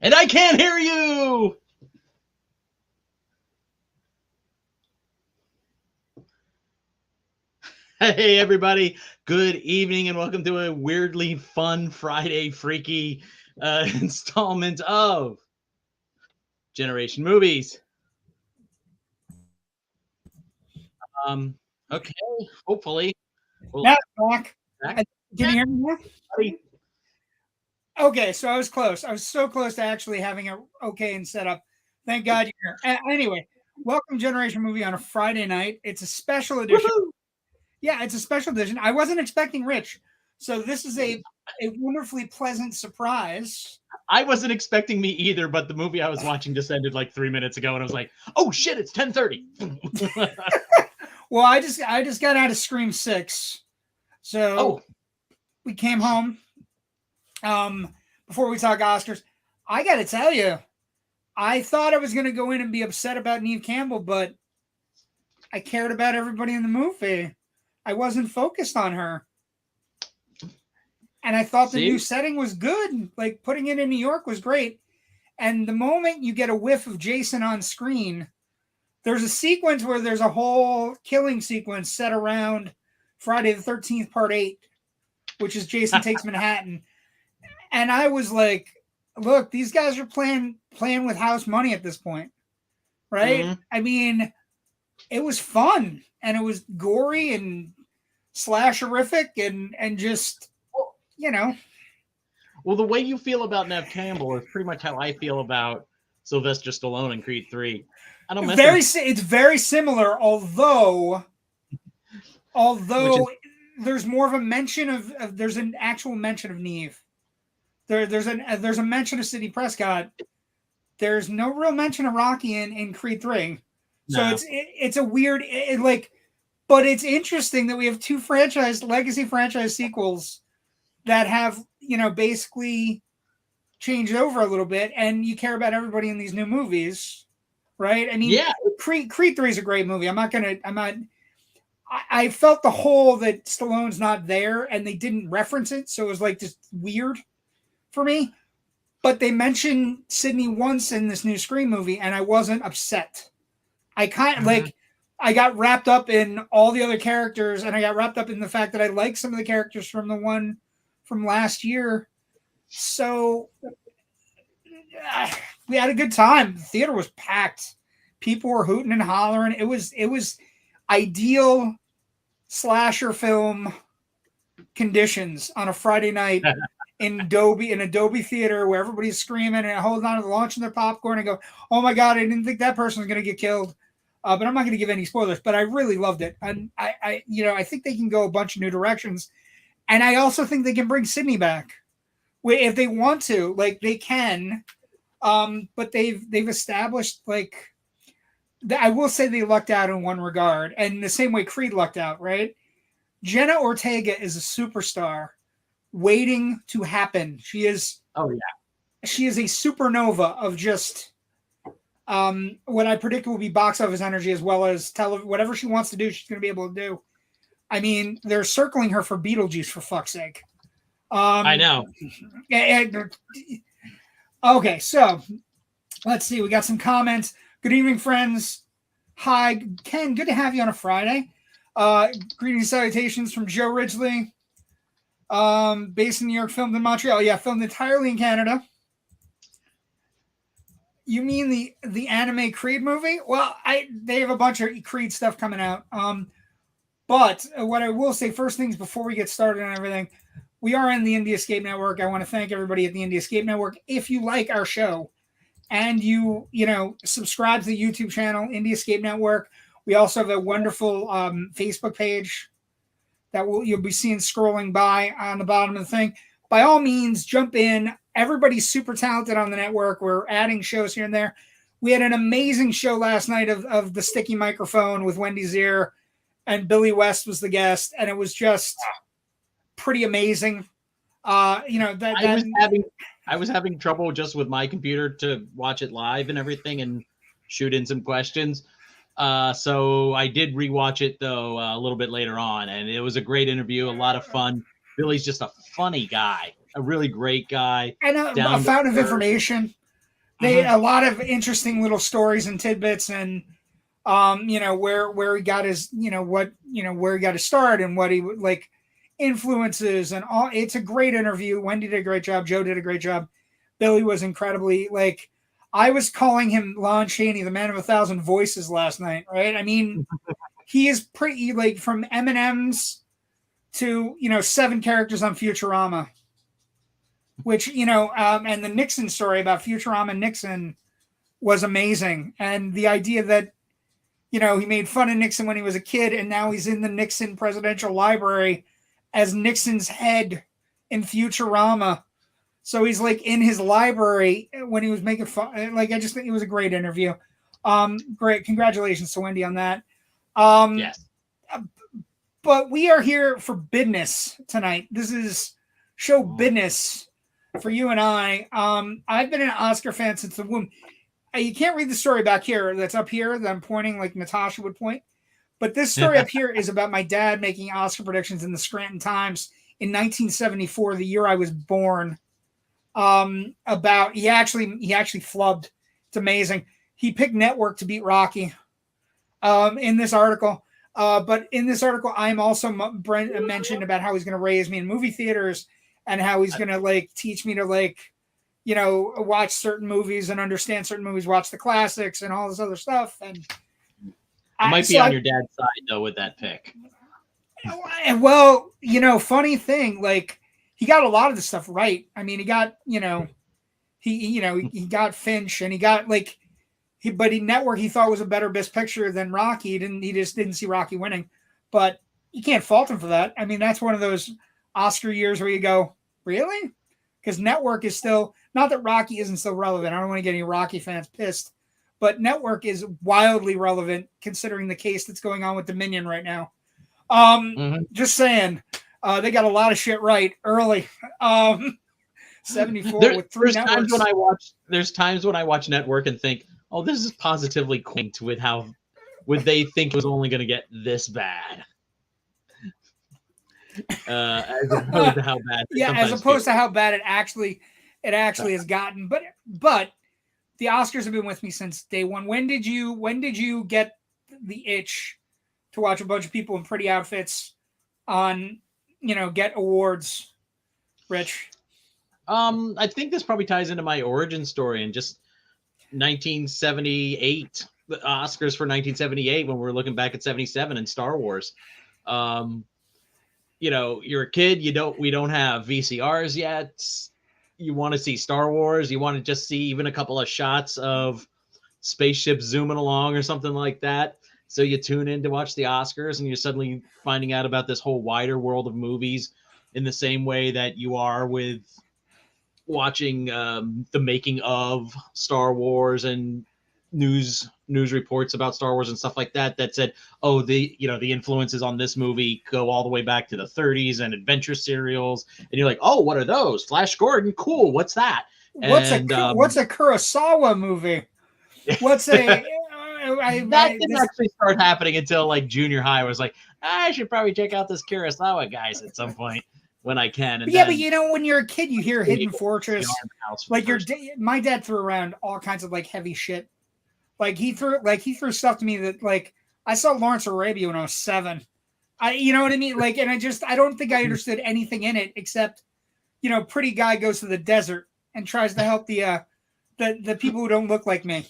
And I can't hear you! Hey, everybody. Good evening, and welcome to a weirdly fun Friday freaky installment of Generation Movies. Okay, hopefully. We'll back. Can you hear me now? Okay, so I was close. I was so close to actually having it okay and set up. Thank God you're here. Anyway, welcome Generation Movie on a Friday night. It's a special edition. Woo-hoo! Yeah, it's a special edition. I wasn't expecting Rich, so this is a wonderfully pleasant surprise. I wasn't expecting me either, but the movie I was watching just ended like 3 minutes ago, and I was like, "Oh shit, it's 10:30." Well, I just got out of Scream 6, so we came home. Before we talk Oscars, I got to tell you, I thought I was going to go in and be upset about Neve Campbell, but I cared about everybody in the movie. I wasn't focused on her. And I thought the new setting was good. Like, putting it in New York was great. And the moment you get a whiff of Jason on screen, there's a sequence where there's a whole killing sequence set around Friday the 13th, Part 8, which is Jason Takes Manhattan. And I was like, look, these guys are playing with house money at this point, right? Mm-hmm. I mean, it was fun, and it was gory and slasherific and just, you know. Well, the way you feel about Neve Campbell is pretty much how I feel about Sylvester Stallone in Creed 3. I don't It's very similar, although there's more of a mention of there's an actual mention of Neve. There's a mention of Sidney Prescott. There's no real mention of Rocky in Creed 3. So no. It's a weird but it's interesting that we have two legacy franchise sequels that have, basically changed over a little bit, and you care about everybody in these new movies, right? I mean, yeah. Creed 3 is a great movie. I felt the hole that Stallone's not there, and they didn't reference it, so it was like just weird for me. But they mentioned Sidney once in this new Scream movie, and I wasn't upset. I kind of I got wrapped up in all the other characters, and I got wrapped up in the fact that I liked some of the characters from the one from last year. So we had a good time. The theater was packed. People were hooting and hollering. It was ideal slasher film conditions on a Friday night in Adobe Theater, where everybody's screaming and holding on to launching their popcorn and go, "Oh my God, I didn't think that person was going to get killed." But I'm not going to give any spoilers, but I really loved it. And I think they can go a bunch of new directions. And I also think they can bring Sidney back if they want to, they can. But they've established, I will say they lucked out in one regard, and the same way Creed lucked out, right? Jenna Ortega is a superstar, waiting to happen. She is Oh yeah. She is a supernova of just what I predict will be box office energy, as well as whatever she wants to do, she's going to be able to do. I mean, they're circling her for Beetlejuice, for fuck's sake. I know. Okay, so let's see. We got some comments. Good evening, friends. Hi, Ken. Good to have you on a Friday. Greetings, salutations from Joe Ridgely. Based in New York, filmed in Montreal. Yeah, filmed entirely in Canada. You mean the anime Creed movie? Well, they have a bunch of Creed stuff coming out. But what I will say, first things before we get started on everything, we are in the Indie Escape Network. I want to thank everybody at the Indie Escape Network. If you like our show and you subscribe to the YouTube channel, Indie Escape Network, we also have a wonderful Facebook page that you'll be seeing scrolling by on the bottom of the thing. By all means, jump in. Everybody's super talented on the network. We're adding shows here and there. We had an amazing show last night of The Sticky Microphone with Wendy Zier, and Billy West was the guest, and it was just pretty amazing. I was having trouble just with my computer to watch it live and everything and shoot in some questions. So I did rewatch it though a little bit later on, and it was a great interview, a lot of fun. Billy's just a funny guy, a really great guy, and a fountain of information. A lot of interesting little stories and tidbits, and where he got his where he got his start and what he like influences and all. It's a great interview. Wendy did a great job. Joe did a great job. Billy was incredibly I was calling him Lon Chaney, the man of 1,000 voices last night, right? I mean, he is pretty from M&M's to 7 characters on Futurama, which and the Nixon story about Futurama and Nixon was amazing, and the idea that he made fun of Nixon when he was a kid, and now he's in the Nixon Presidential Library as Nixon's head in Futurama. So he's in his library when he was making fun. I just think it was a great interview. Great. Congratulations to Wendy on that. Yes. But we are here for business tonight. This is show business for you and I. I've been an Oscar fan since the womb. You can't read the story back here that's up here that I'm pointing like Natasha would point. But this story up here is about my dad making Oscar predictions in the Scranton Times in 1974, the year I was born. He actually flubbed. It's amazing. He picked Network to beat Rocky in this article. But in this article, I'm also mentioned about how he's going to raise me in movie theaters and how he's going to teach me to watch certain movies and understand certain movies, watch the classics and all this other stuff. And I might be on your dad's side though with that pick. Well, funny thing, he got a lot of the stuff right. I mean, he got, he got Finch, and he got Network he thought was a better Best Picture than Rocky. He just didn't see Rocky winning, but you can't fault him for that. I mean, that's one of those Oscar years where you go, really? Because Network is still, not that Rocky isn't still relevant. I don't want to get any Rocky fans pissed, but Network is wildly relevant considering the case that's going on with Dominion right now. Just saying, they got a lot of shit right early. 74 with 3 networks. There's times when I watch Network and think, oh, this is positively quaint with how would they think it was only going to get this bad. As opposed to how bad. Yeah, as opposed to how bad it actually has gotten. But the Oscars have been with me since day one. When did you get the itch to watch a bunch of people in pretty outfits on, get awards, Rich? I think this probably ties into my origin story and just 1978, the Oscars for 1978 when we're looking back at 77 and Star Wars. You're a kid, we don't have VCRs yet. You want to see Star Wars, you want to just see even a couple of shots of spaceships zooming along or something like that. So you tune in to watch the Oscars and you're suddenly finding out about this whole wider world of movies in the same way that you are with watching the making of Star Wars and news reports about Star Wars and stuff like that that said, oh, the influences on this movie go all the way back to the 30s and adventure serials, and you're like, oh, what are those? Flash Gordon, cool. What's that? What's a Kurosawa movie? What's a that didn't actually start happening until like junior high. I was like, I should probably check out this Kurosawa guys at some point when I can. And but when you're a kid, you hear Hidden Fortress. Like my dad threw around all kinds of like heavy shit. Like he threw stuff to me that like I saw Lawrence of Arabia when I was 7. You know what I mean? Like, and I don't think I understood anything in it except, pretty guy goes to the desert and tries to help the people who don't look like me.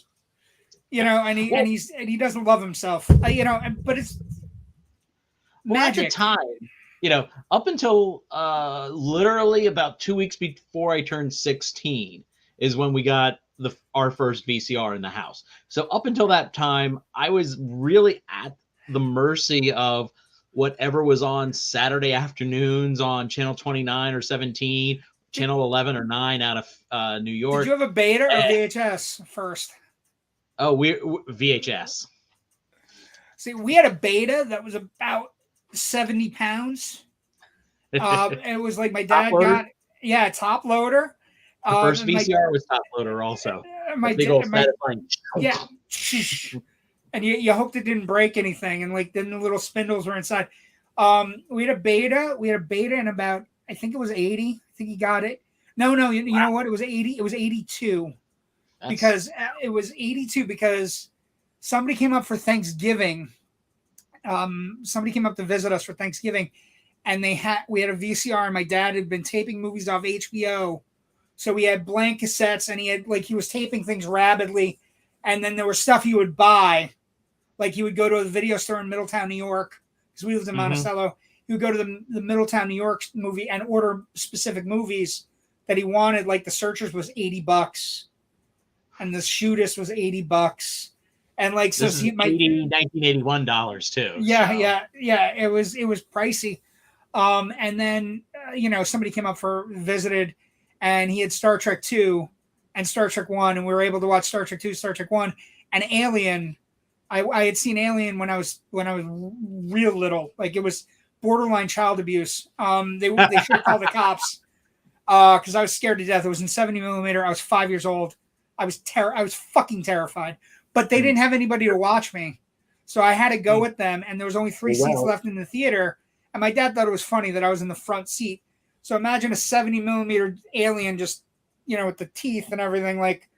And he doesn't love himself. But it's magic. At the time, up until literally about 2 weeks before I turned 16 is when we got our first VCR in the house. So up until that time, I was really at the mercy of whatever was on Saturday afternoons on channel 29 or 17, channel 11 or 9 out of New York. Did you have a beta or VHS first? Oh, we VHS. See, we had a beta that was about 70 pounds. It was like my dad got top loader. The first VCR was top loader also. Big old satisfying. Yeah. And you hoped it didn't break anything, and like then the little spindles were inside. We had a beta. We had a beta in about, I think it was 80. I think he got it. No, you know what? It was 80. It was 82. Because it was 82 because somebody came up for Thanksgiving. Somebody came up to visit us for Thanksgiving, and we had a VCR, and my dad had been taping movies off HBO. So we had blank cassettes, and he was taping things rapidly, and then there was stuff he would buy. Like he would go to a video store in Middletown, New York, because we lived in Monticello. He would go to the Middletown, New York movie and order specific movies that he wanted. Like The Searchers was $80, and The Shootist was $80, and like so. This is $1981 too. Yeah. It was pricey, and then somebody came up visited. And he had Star Trek 2 and Star Trek 1, and we were able to watch Star Trek 2, Star Trek 1, and Alien. I had seen Alien when I was real little. Like it was borderline child abuse. They should have called the cops because I was scared to death. It was in 70 millimeter. I was 5 years old. I was fucking terrified. But they didn't have anybody to watch me, so I had to go with them. And there was only 3 seats left in the theater. And my dad thought it was funny that I was in the front seat. So imagine a 70 millimeter Alien just, with the teeth and everything. Like,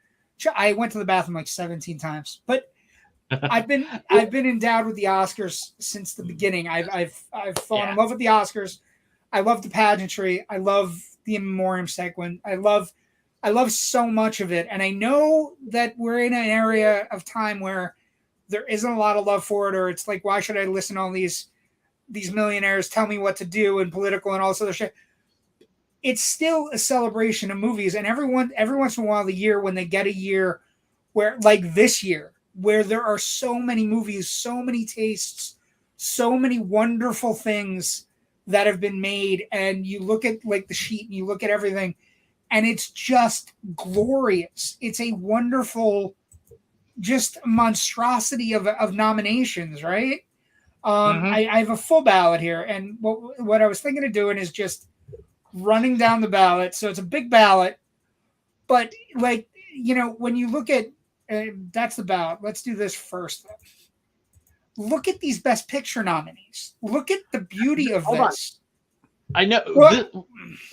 I went to the bathroom like 17 times. But I've been endowed with the Oscars since the beginning. I've fallen in love with the Oscars. I love the pageantry. I love the in memoriam sequence. I love so much of it. And I know that we're in an area of time where there isn't a lot of love for it, or it's like, why should I listen to all these millionaires tell me what to do and political and all this other shit? It's still a celebration of movies, and every once in a while, the year when they get a year where, like this year, where there are so many movies, so many tastes, so many wonderful things that have been made, and you look at like the sheet and you look at everything, and it's just glorious. It's a wonderful, just monstrosity of nominations, right? I have a full ballot here, and what I was thinking of doing is just running down the ballot. So it's a big ballot, but like, when you look at that's the ballot. Let's do this first. Look at these Best Picture nominees. Look at the beauty of this. I know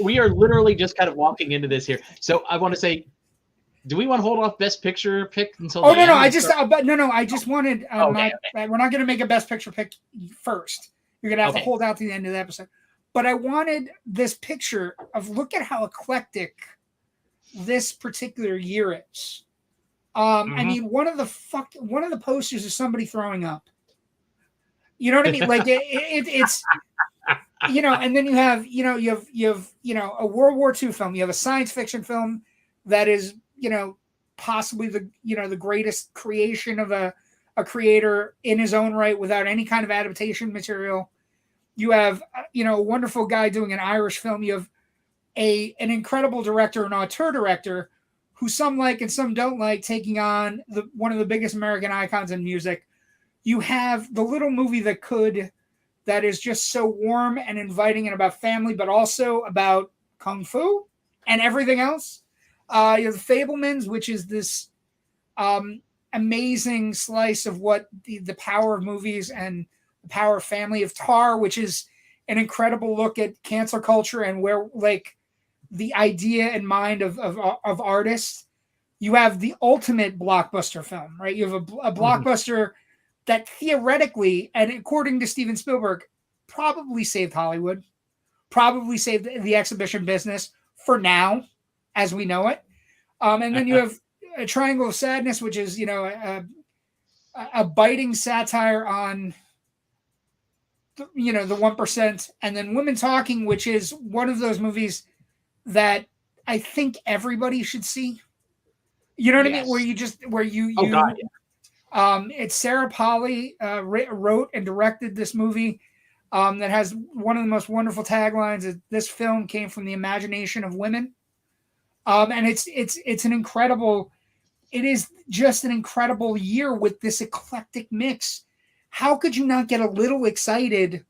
we are literally just kind of walking into this here. So I want to say, do we want to hold off Best Picture pick until? Oh no! I just wanted. Okay. We're not going to make a Best Picture pick first. You're going to have to hold out to the end of the episode. But I wanted this picture of, look at how eclectic this particular year is. I mean, one of the posters is somebody throwing up. You know what I mean? Like it's and then you have a World War II film. You have a science fiction film that is possibly the greatest creation of a creator in his own right without any kind of adaptation material. You have, a wonderful guy doing an Irish film. You have an incredible director, an auteur director, who some like and some don't like, taking on one of the biggest American icons in music. You have the little movie that is just so warm and inviting and about family, but also about kung fu and everything else. You have The Fabelmans, which is this amazing slice of what the power of movies and the power of family. Of Tar, which is an incredible look at cancel culture and where like the idea and mind of artists. You have the ultimate blockbuster film, right? You have a blockbuster that theoretically, and according to Steven Spielberg, probably saved Hollywood, probably saved the exhibition business for now, as we know it. And then you have A Triangle of Sadness, which is, a biting satire on, the 1%. And then Women Talking, which is one of those movies that I think everybody should see. You know what I mean? Where you Oh, God, yeah. It's Sarah Polley wrote and directed this movie that has one of the most wonderful taglines. This film came from the imagination of women, and it's an incredible. It is just an incredible year with this eclectic mix. How could you not get a little excited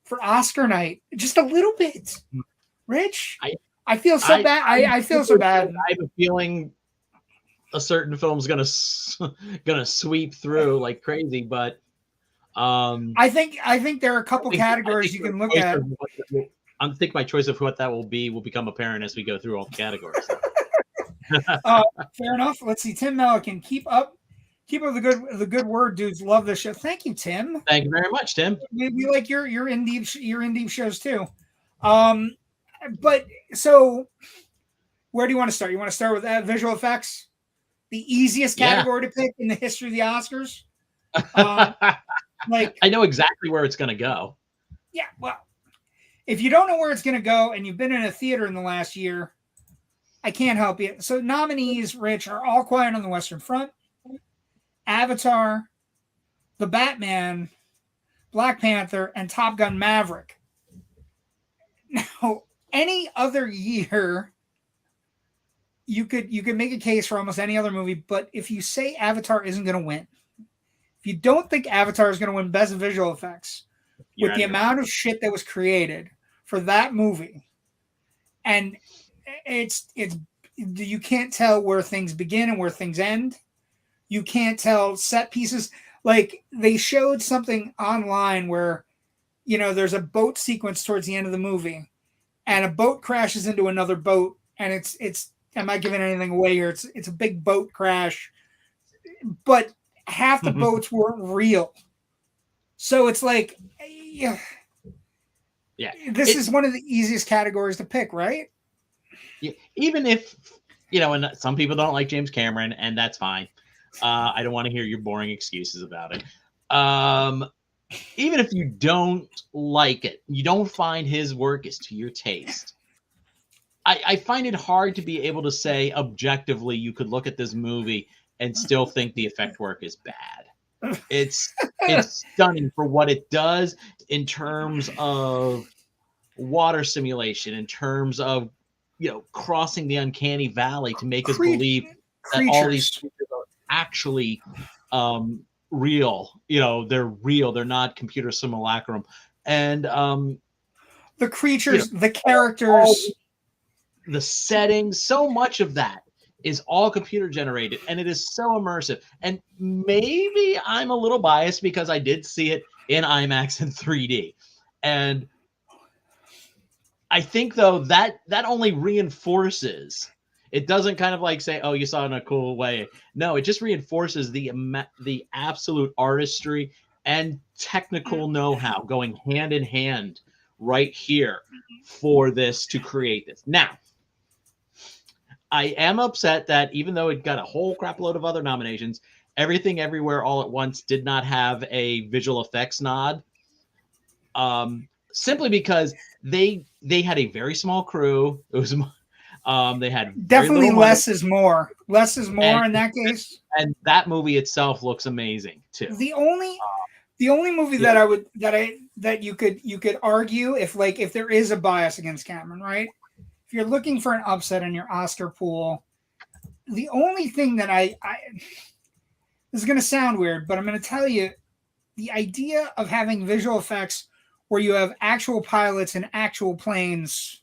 for Oscar night? Just a little bit, Rich. I feel so bad. I feel so bad. I have a feeling a certain film's gonna sweep through like crazy, but I think there are a couple categories you can look at. I think my choice of what that will become apparent as we go through all the categories. Fair enough. Let's see. Tim Melican, keep up the good word, dudes. Love this show. Thank you, Tim. Thank you very much, Tim. We like your indie shows too. But so where do you want to start? You want to start with visual effects? The easiest category to pick in the history of the Oscars. I know exactly where it's going to go. Yeah, well, if you don't know where it's going to go and you've been in a theater in the last year, I can't help you. So nominees, Rich, are All Quiet on the Western Front, Avatar, The Batman, Black Panther, and Top Gun Maverick. Now, any other year, you could make a case for almost any other movie, but if you say Avatar isn't going to win, if you don't think Avatar is going to win Best Visual Effects, with the amount of shit that was created for that movie, and it's you can't tell where things begin and where things end. You can't tell set pieces. Like they showed something online where, there's a boat sequence towards the end of the movie, and a boat crashes into another boat, and it's. Am I giving anything away here? It's a big boat crash, but half the boats weren't real. So it's like, yeah. This is one of the easiest categories to pick, right? Yeah, even if and some people don't like James Cameron, and that's fine. I don't want to hear your boring excuses about it. Even if you don't like it, you don't find his work is to your taste. I find it hard to be able to say objectively you could look at this movie and still think the effect work is bad. It's stunning for what it does in terms of water simulation, in terms of crossing the uncanny valley to make us believe that all these creatures are actually real. They're real. They're not computer simulacrum. And the creatures, the characters, the settings, so much of that is all computer generated, and it is so immersive. And maybe I'm a little biased because I did see it in IMAX and 3D. And I think though that only reinforces. It doesn't kind of like say, "Oh, you saw it in a cool way." No, it just reinforces the absolute artistry and technical know-how going hand in hand right here for this to create this. Now, I am upset that even though it got a whole crap load of other nominations, Everything Everywhere All at Once did not have a visual effects nod. Simply because they had a very small crew. It was they had definitely less is more. Less is more in that case. And that movie itself looks amazing too. The only movie that you could argue if there is a bias against Cameron, right? If you're looking for an upset in your Oscar pool, the only thing that this is going to sound weird, but I'm going to tell you the idea of having visual effects where you have actual pilots and actual planes,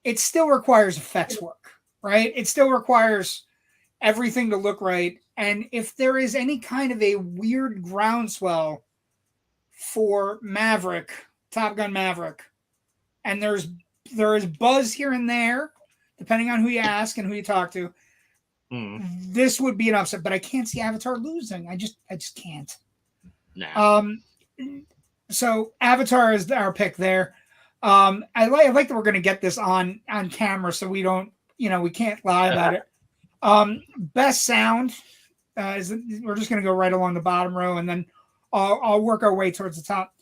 it still requires effects work, right? It still requires everything to look right. And if there is any kind of a weird groundswell for Maverick, Top Gun Maverick, and there is buzz here and there, depending on who you ask and who you talk to, this would be an upset. But I can't see Avatar losing. I just can't. Nah. So Avatar is our pick there. I like that we're going to get this on camera, so we don't, we can't lie about it. Best sound we're just going to go right along the bottom row, and then I'll work our way towards the top.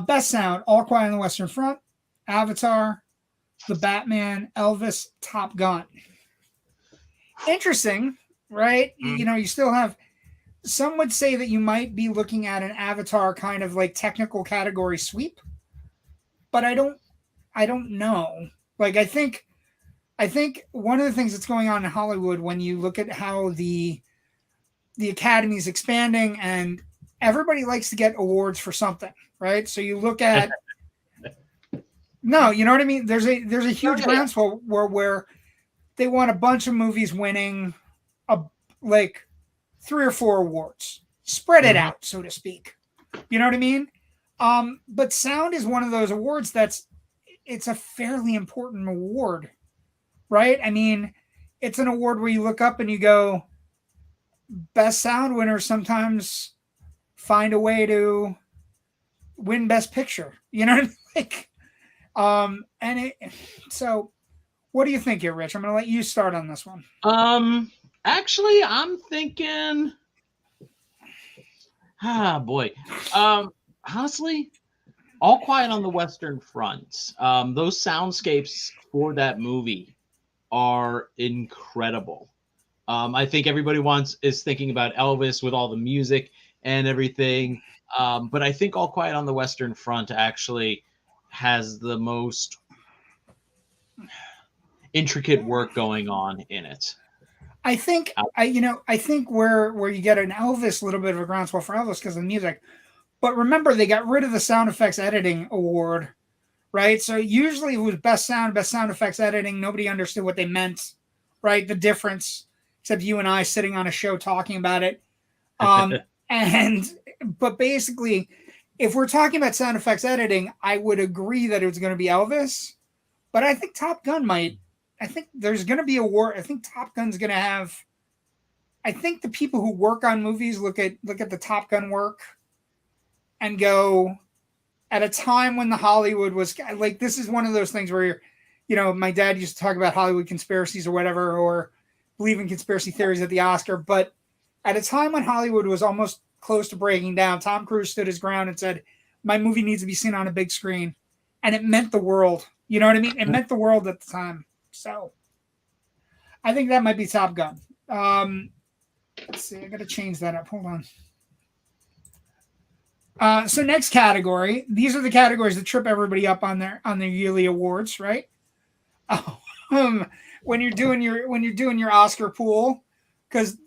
Best sound: All Quiet on the Western Front, Avatar, The Batman, Elvis, Top Gun. Interesting, right? You still have. Some would say that you might be looking at an Avatar kind of like technical category sweep, but I don't know. Like I think one of the things that's going on in Hollywood when you look at how the Academy is expanding and everybody likes to get awards for something, right? So you look at no, you know what I mean? There's a huge groundswell where they want a bunch of movies winning like 3 or 4 awards. Spread it out, so to speak. You know what I mean? But sound is one of those awards it's a fairly important award, right? I mean, it's an award where you look up and you go, best sound winners sometimes find a way to win best picture. You know what I mean? So what do you think here, Rich? I'm going to let you start on this one. Actually, I'm thinking, boy. Honestly, All Quiet on the Western Front. Those soundscapes for that movie are incredible. I think everybody is thinking about Elvis with all the music and everything. But I think All Quiet on the Western Front actually has the most intricate work going on in it. I think where you get an Elvis, a little bit of a groundswell for Elvis because of the music. But remember, they got rid of the sound effects editing award, right? So usually it was best sound effects editing. Nobody understood what they meant, right? The difference, except you and I sitting on a show talking about it. But basically, if we're talking about sound effects editing, I would agree that it was going to be Elvis. But I think Top Gun might. I think there's going to be a war. I think Top Gun's going to have. I think the people who work on movies look at the Top Gun work and go, at a time when the Hollywood was like, this is one of those things where my dad used to talk about Hollywood conspiracies or whatever, or believe in conspiracy theories at the Oscar. But at a time when Hollywood was almost close to breaking down, Tom Cruise stood his ground and said, my movie needs to be seen on a big screen. And it meant the world. You know what I mean? It meant the world at the time. So I think that might be Top Gun. Let's see. I got to change that up. Hold on. So next category. These are the categories that trip everybody up on their yearly awards, right? When you're doing your Oscar pool, because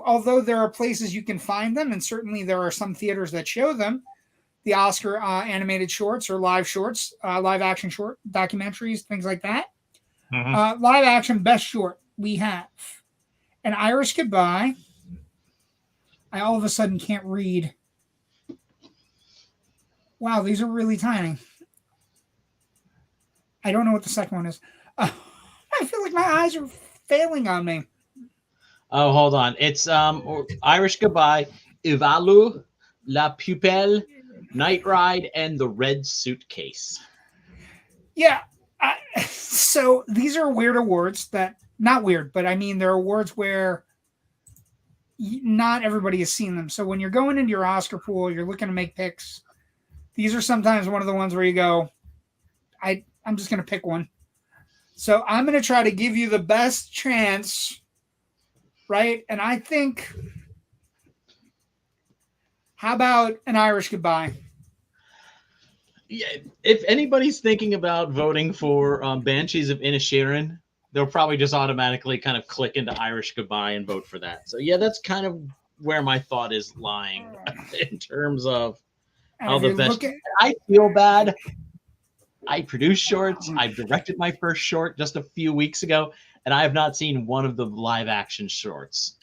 although there are places you can find them, and certainly there are some theaters that show them, the Oscar animated shorts or live shorts, live action short documentaries, things like that. Live action best short, we have An Irish Goodbye. I all of a sudden can't read. Wow, these are really tiny. I don't know what the second one is. I feel like my eyes are failing on me. Oh, hold on. It's Irish Goodbye, Ivalu, La Pupille, Night Ride, and The Red Suitcase. Yeah. So these are weird awards that, not weird, but I mean, they're awards where not everybody has seen them. So when you're going into your Oscar pool, you're looking to make picks. These are sometimes one of the ones where you go, I'm just going to pick one. So I'm going to try to give you the best chance, right? And I think, how about An Irish Goodbye? Yeah, if anybody's thinking about voting for Banshees of Inisherin, they'll probably just automatically kind of click into Irish Goodbye and vote for that. So yeah, that's kind of where my thought is lying in terms of how the best. I feel bad. I produced shorts. I directed my first short just a few weeks ago, and I have not seen one of the live action shorts.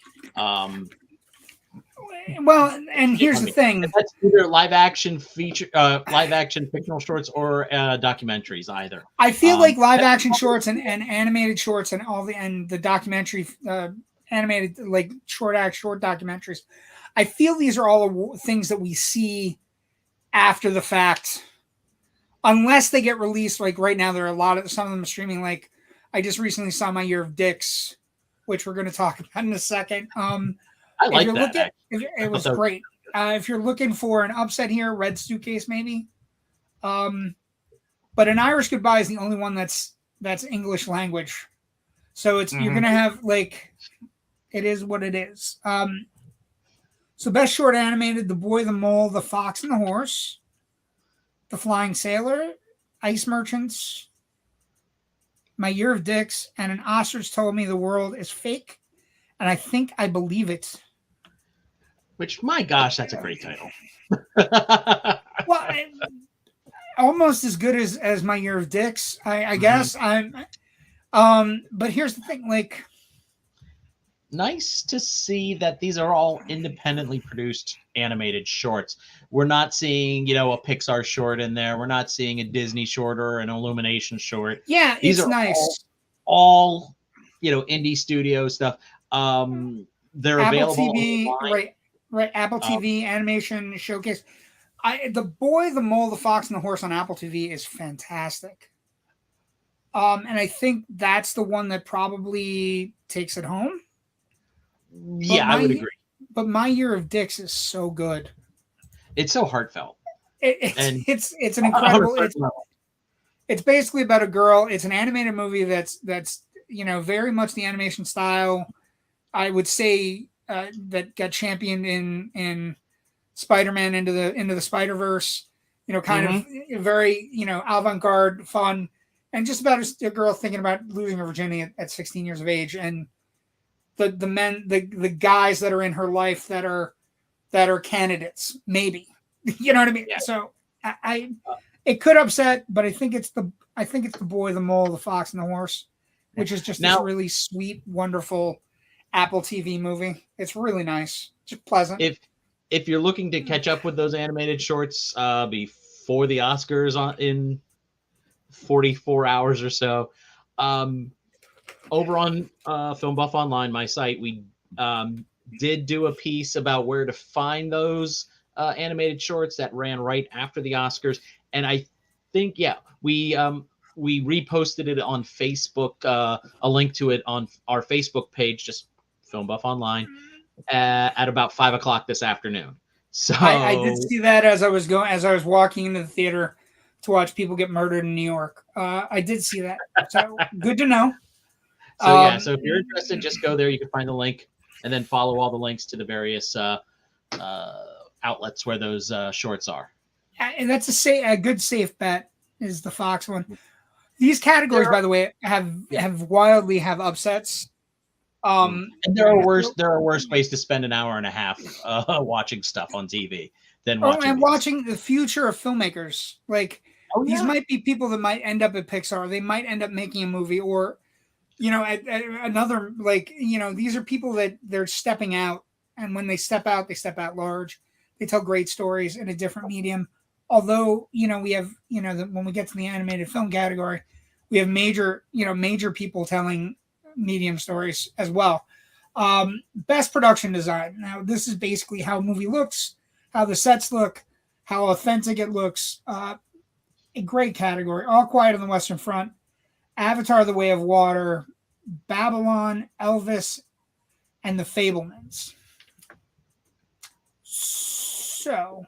Well, and here's the thing: that's either live action fictional shorts or documentaries. Either I feel like live action shorts and animated shorts and the documentary animated like short documentaries. I feel these are all things that we see after the fact. Unless they get released, like right now, there are some of them streaming. Like I just recently saw My Year of Dicks, which we're going to talk about in a second. I like that. It was great. If you're looking for an upset here, Red Suitcase maybe. But An Irish Goodbye is the only one that's English language, so it's you're going to have like it is what it is. So best short animated: The Boy, the Mole, The Fox and the Horse. The Flying Sailor, Ice Merchants, My Year of Dicks, and An Ostrich Told Me the World is Fake, and I think I believe it. Which, my gosh, that's a great title. Well, almost as good as My Year of Dicks, I guess. But here's the thing, like, nice to see that these are all independently produced animated shorts. We're not seeing, a Pixar short in there. We're not seeing a Disney short or an Illumination short. Yeah, these it's are nice. All indie studio stuff. They're Apple available TV, online. right. Apple TV animation showcase. The Boy, the Mole, the Fox, and the Horse on Apple TV is fantastic. And I think that's the one that probably takes it home. Yeah, I would agree. But My Year of Dicks is so good. It's so heartfelt. It's an incredible. It's basically about a girl. It's an animated movie that's very much the animation style. I would say that got championed in Spider-Man into the Spider-Verse. Kind of very avant-garde, fun, and just about a girl thinking about losing her virginity at 16 years of age, and the guys that are in her life that are candidates, maybe. You know what I mean? Yeah. So it could upset, but I think it's the Boy, the Mole, the Fox, and the Horse, which is just this really sweet, wonderful Apple TV movie. It's really nice. Just pleasant. If you're looking to catch up with those animated shorts before the Oscars in 44 hours or so, over on Film Buff Online, my site, we did do a piece about where to find those animated shorts that ran right after the Oscars, and I think we reposted it on Facebook, a link to it on our Facebook page, just Film Buff Online, at about 5:00 this afternoon. So I did see that as I was walking into the theater to watch people get murdered in New York. I did see that, so good to know. So if you're interested, just go there. You can find the link, and then follow all the links to the various outlets where those shorts are. And that's a good safe bet is the Fox one. These categories, by the way, have wildly have upsets. And there are worse ways to spend an hour and a half watching stuff on TV than watching the future of filmmakers. Like these might be people that might end up at Pixar. They might end up making a movie, or at another, these are people that they're stepping out, and when they step out large. They tell great stories in a different medium. Although, we have, when we get to the animated film category, we have major people telling medium stories as well. Best production design. Now, this is basically how a movie looks, how the sets look, how authentic it looks. A great category. All Quiet on the Western Front, Avatar: The Way of Water, Babylon, Elvis, and The Fabelmans. So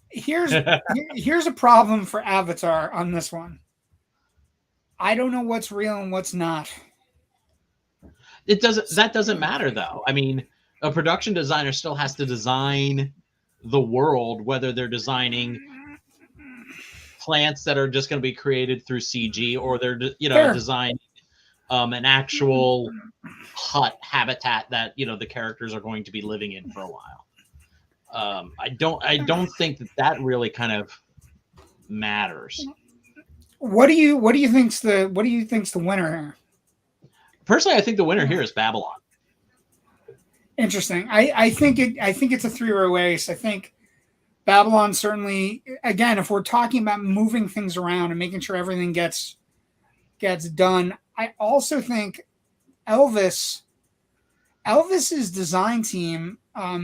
here's a problem for Avatar on this one. I don't know what's real and what's not. That doesn't matter though. I mean, a production designer still has to design the world, whether they're designing plants that are just going to be created through CG, or they're designing an actual hut habitat that the characters are going to be living in for a while. I don't think that really kind of matters. What do you think's the winner here? Personally, I think the winner here is Babylon. Interesting. I think it's a three-way race. I think Babylon certainly, again, if we're talking about moving things around and making sure everything gets done, I also think Elvis's design team, I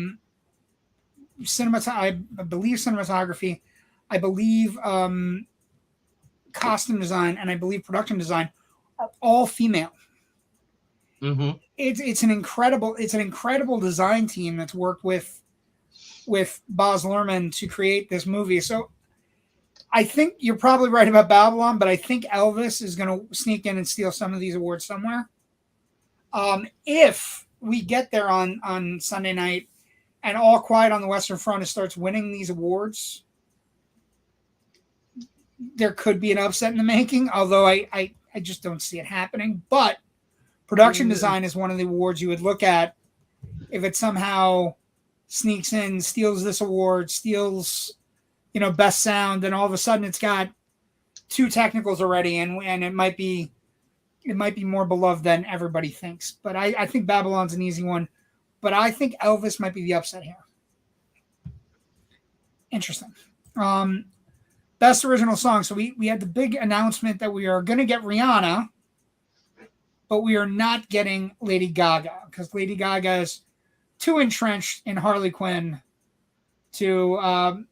believe cinematography, I believe costume design, and I believe production design are all female. Mm-hmm. It's an incredible design team that's worked with Baz Luhrmann to create this movie. So I think you're probably right about Babylon, but I think Elvis is going to sneak in and steal some of these awards somewhere. If we get there on Sunday night and All Quiet on the Western Front starts winning these awards, there could be an upset in the making, although I just don't see it happening. But production design is one of the awards you would look at if it somehow sneaks in, steals this award, steals, best sound, and all of a sudden it's got 2 technicals already, and it might be more beloved than everybody thinks. But I think Babylon's an easy one. But I think Elvis might be the upset here. Interesting. Best original song. So we had the big announcement that we are going to get Rihanna, but we are not getting Lady Gaga because Lady Gaga is too entrenched in Harley Quinn to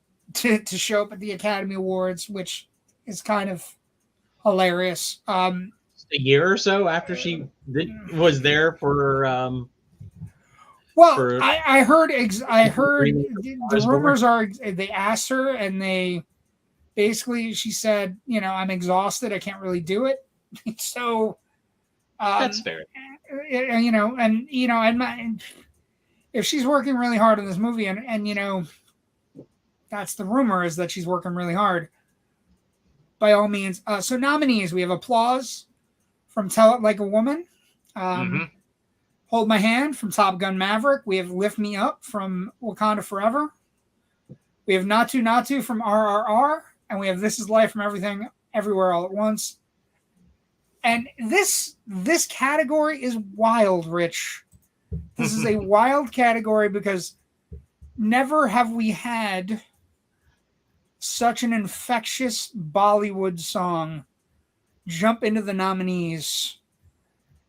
show up at the Academy Awards, which is kind of hilarious. A year or so after she was there for. I heard the rumors are they asked her and they basically she said, I'm exhausted, I can't really do it. So that's fair. If she's working really hard in this movie, and that's the rumor is that she's working really hard. By all means. So nominees, we have Applause from Tell It Like a Woman. Hold My Hand from Top Gun Maverick. We have Lift Me Up from Wakanda Forever. We have Natu Natu from RRR. And we have This Is Life from Everything Everywhere All at Once. And this category is wild, Rich. This is a wild category because never have we had such an infectious Bollywood song jump into the nominees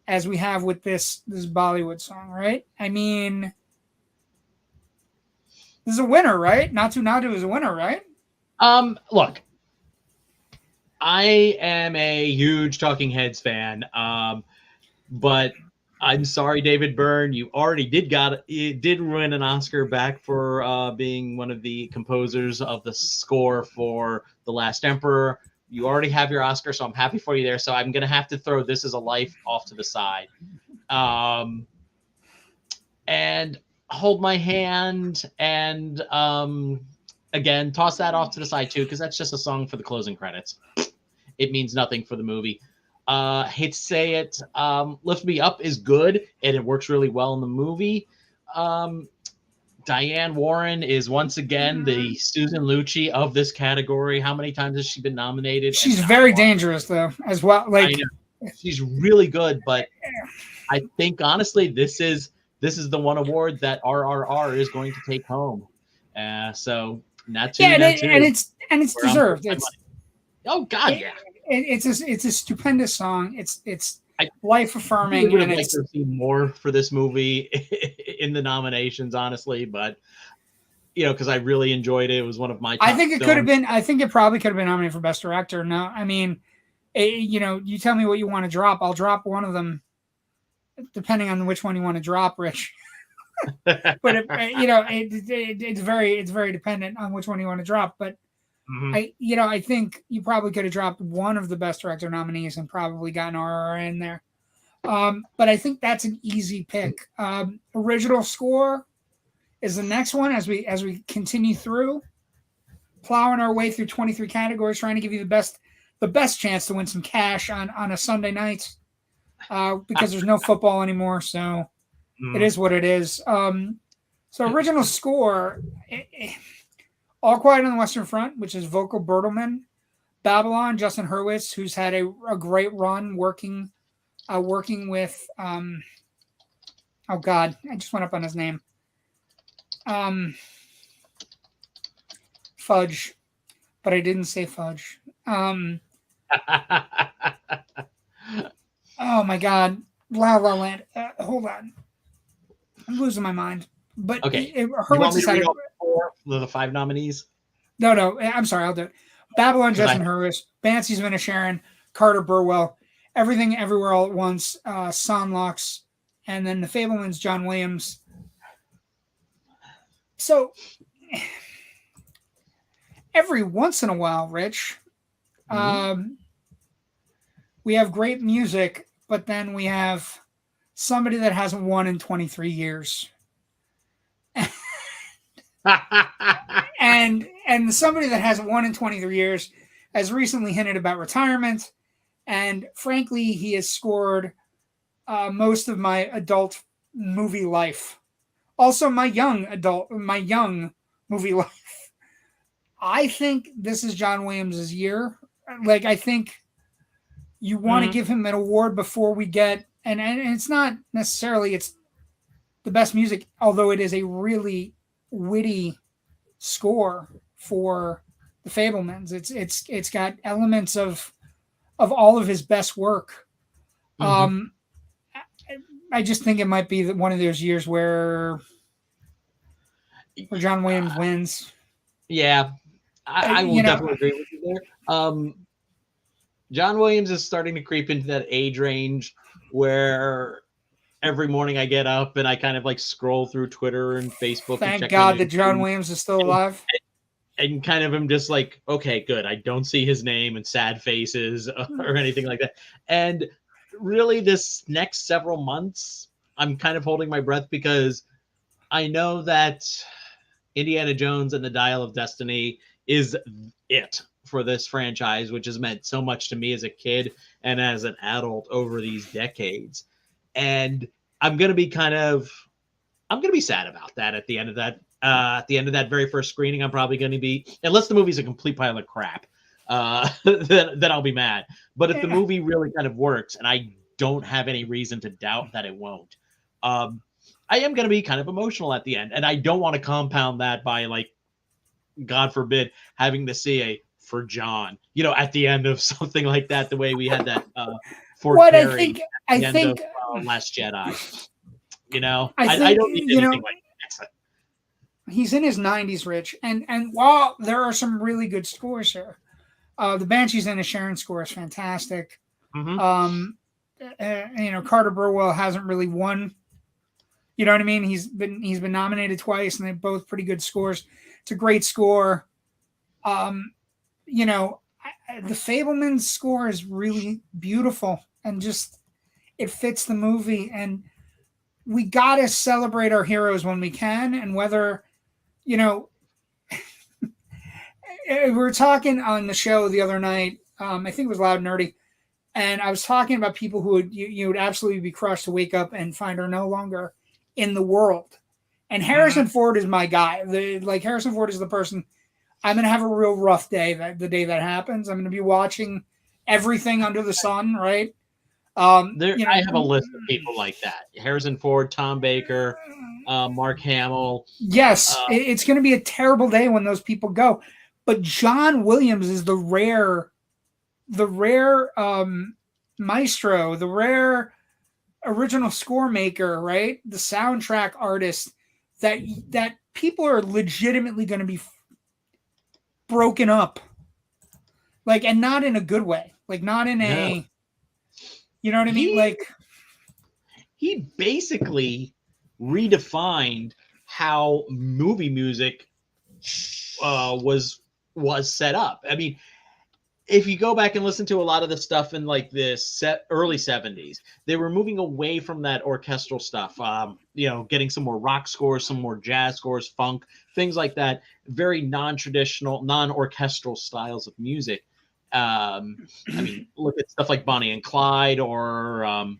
as we have with this Bollywood song, right? I mean, this is a winner, right? Natu Natu is a winner, right? Look, I am a huge Talking Heads fan, but I'm sorry, David Byrne, you already did win an Oscar back for being one of the composers of the score for The Last Emperor. You already have your Oscar, so I'm happy for you there. So I'm going to have to throw This Is a Life off to the side. And Hold My Hand and, again, toss that off to the side too, because that's just a song for the closing credits. It means nothing for the movie. Hate to say it, Lift Me Up is good, and it works really well in the movie. Diane Warren is once again the Susan Lucci of this category. How many times has she been nominated? She's very dangerous, though, as well. Like, she's really good, but I think honestly, this is the one award that RRR is going to take home. So Natu, and it's deserved. Oh God, yeah. It's a stupendous song. It's life affirming. I would have liked to see more for this movie in the nominations, honestly, but because I really enjoyed it. It was one of my top I think it could have been. I think it probably could have been nominated for Best Director. No, I mean, you tell me what you want to drop. I'll drop one of them, depending on which one you want to drop, Rich. But it's very dependent on which one you want to drop. But I think you probably could have dropped one of the Best Director nominees and probably gotten RR in there. But I think that's an easy pick. Original score is the next one as we continue through, plowing our way through 23 categories, trying to give you the best chance to win some cash on a Sunday night. because there's no football anymore, so it is what it is. So original score, All Quiet on the Western Front, which is Vocal Bertelmann. Babylon, Justin Hurwitz, who's had a great run working with oh God, I just went up on his name. Fudge, but I didn't say Fudge. Oh my God, La La Land. Hold on, I'm losing my mind. But okay, Hurwitz decided the 5 nominees. No, I'm sorry, I'll do it. Babylon, Justin Hurwitz, Banshees of Inisherin, Carter Burwell, Everything Everywhere All at Once, Sonlocks, and then the Fabelmans, John Williams. So every once in a while, Rich, we have great music, but then we have somebody that hasn't won in 23 years. and somebody that hasn't won in 23 years has recently hinted about retirement, and frankly, he has scored most of my adult movie life, also my young movie life. I think this is John Williams' year. Like, I think you want to give him an award before we get, and it's not necessarily it's the best music, although it is a really witty score for the Fabelmans. It's got elements of all of his best work. I just think it might be one of those years where John Williams wins. Yeah, I will definitely agree with you there. John Williams is starting to creep into that age range where every morning I get up and I kind of like scroll through Twitter and Facebook. Thank God that John Williams is still alive. And kind of am just like, okay, good. I don't see his name and sad faces or anything like that. And really this next several months, I'm kind of holding my breath because I know that Indiana Jones and the Dial of Destiny is it for this franchise, which has meant so much to me as a kid and as an adult over these decades. And I'm going to be sad about that at the end of that. At the end of that very first screening, I'm probably going to be, unless the movie's a complete pile of crap, then I'll be mad. But if the movie really kind of works, and I don't have any reason to doubt that it won't, I am going to be kind of emotional at the end. And I don't want to compound that by, like, God forbid, having to see a "for John," at the end of something like that, the way we had that for Carrie I think of, Last Jedi. I don't need anything like that. He's in his 90s, Rich, and while there are some really good scores here, the Banshees and Inisherin score is fantastic. Carter Burwell hasn't really won. You know what I mean? He's been nominated twice, and they're both pretty good scores. It's a great score. The Fabelmans score is really beautiful, and just it fits the movie. And we gotta celebrate our heroes when we can, and whether. We were talking on the show the other night. I think it was Loud and Nerdy, and I was talking about people who would absolutely be crushed to wake up and find are no longer in the world. And Harrison Ford is my guy. Harrison Ford is the person. I'm going to have a real rough day the day that happens. I'm going to be watching everything under the sun, right? I have a list of people like that: Harrison Ford, Tom Baker, Mark Hamill. Yes, it's going to be a terrible day when those people go. But John Williams is the rare maestro, the rare original score maker, right? The soundtrack artist that people are legitimately going to be broken up, and not in a good way, not in a. You know what I mean? He basically redefined how movie music was set up. I mean, if you go back and listen to a lot of the stuff in the early 70s, they were moving away from that orchestral stuff. Getting some more rock scores, some more jazz scores, funk, things like that. Very non-traditional, non-orchestral styles of music. I mean, look at stuff like Bonnie and Clyde or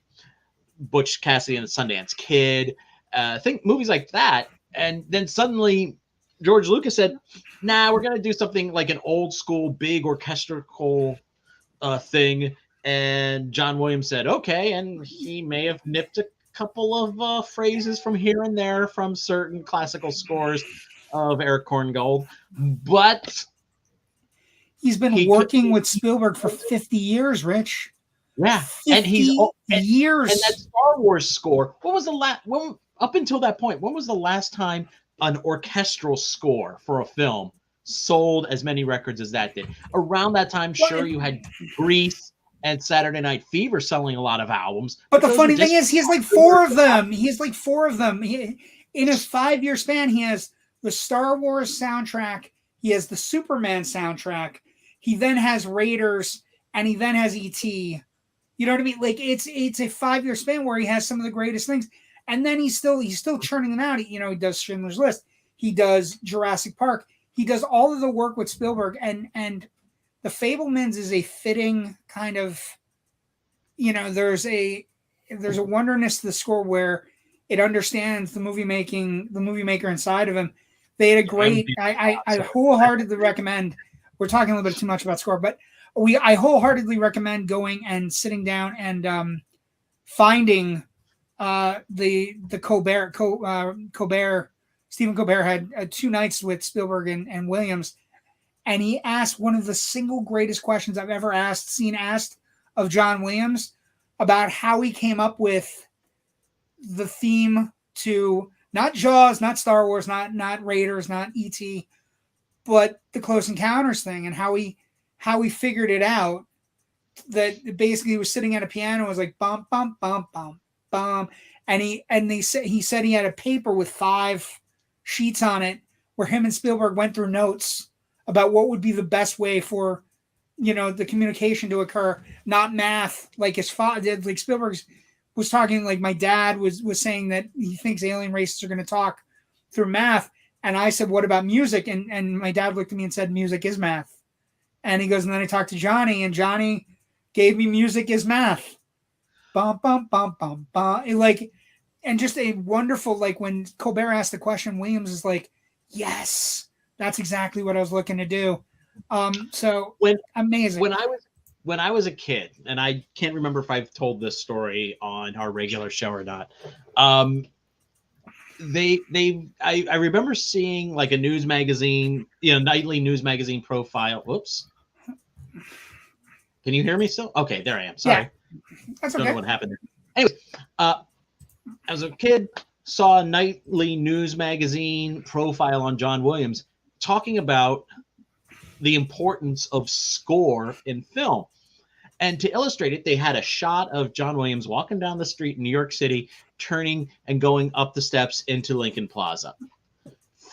Butch Cassidy and the Sundance Kid, think movies like that. And then suddenly George Lucas said, nah, we're going to do something like an old school, big orchestral thing. And John Williams said, okay. And he may have nipped a couple of phrases from here and there from certain classical scores of Eric Korngold. But he's been working with Spielberg for 50 years, Rich. Yeah. 50 and he's years. And that Star Wars score, what was the last, up until that point, when was the last time an orchestral score for a film sold as many records as that did? Around that time, sure, you had Grease and Saturday Night Fever selling a lot of albums. But the funny thing is, he has like 4 of them. He has like 4 of them. In his 5-year span, he has the Star Wars soundtrack. He has the Superman soundtrack. He then has Raiders, and he then has E.T. You know what I mean? Like it's a 5-year span where he has some of the greatest things, and then he's still churning them out. You know, he does Schindler's List, he does Jurassic Park, he does all of the work with Spielberg, and The Fabelmans is a fitting kind of, you know, there's a wonderness to the score where it understands the movie maker inside of him. They had a great. I wholeheartedly recommend. We're talking a little bit too much about score, but I wholeheartedly recommend going and sitting down and finding the Colbert. Stephen Colbert had 2 nights with Spielberg and Williams, and he asked one of the single greatest questions I've ever seen asked of John Williams about how he came up with the theme to not Jaws, not Star Wars, not Raiders, not E.T., but the Close Encounters thing, and how he figured it out. That basically he was sitting at a piano and was like bum bum bum bum bum, and he said he had a paper with 5 sheets on it where him and Spielberg went through notes about what would be the best way for, you know, the communication to occur, not math like his father did. Like Spielberg was talking, like my dad was saying that he thinks alien races are going to talk through math. And I said, what about music? And my dad looked at me and said, music is math. And he goes, and then I talked to Johnny, and Johnny gave me music is math. Bum, bum, bum, bum, bum. And just a wonderful, like when Colbert asked the question, Williams is like, yes, that's exactly what I was looking to do. So amazing. When I was a kid, and I can't remember if I've told this story on our regular show or not. I remember seeing like a news magazine, nightly news magazine profile. Whoops. Can you hear me still? Okay, there I am. Sorry. Yeah, that's okay. Don't know what happened there. Anyways, as a kid, saw a nightly news magazine profile on John Williams talking about the importance of score in film. And to illustrate it, they had a shot of John Williams walking down the street in New York City, turning and going up the steps into Lincoln Plaza.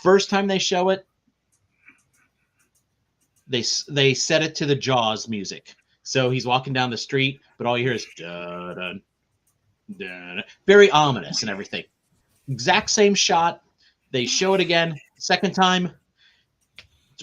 First time they show it, they set it to the Jaws music. So he's walking down the street, but all you hear is dun, dun, very ominous and everything. Exact same shot. They show it again. Second time,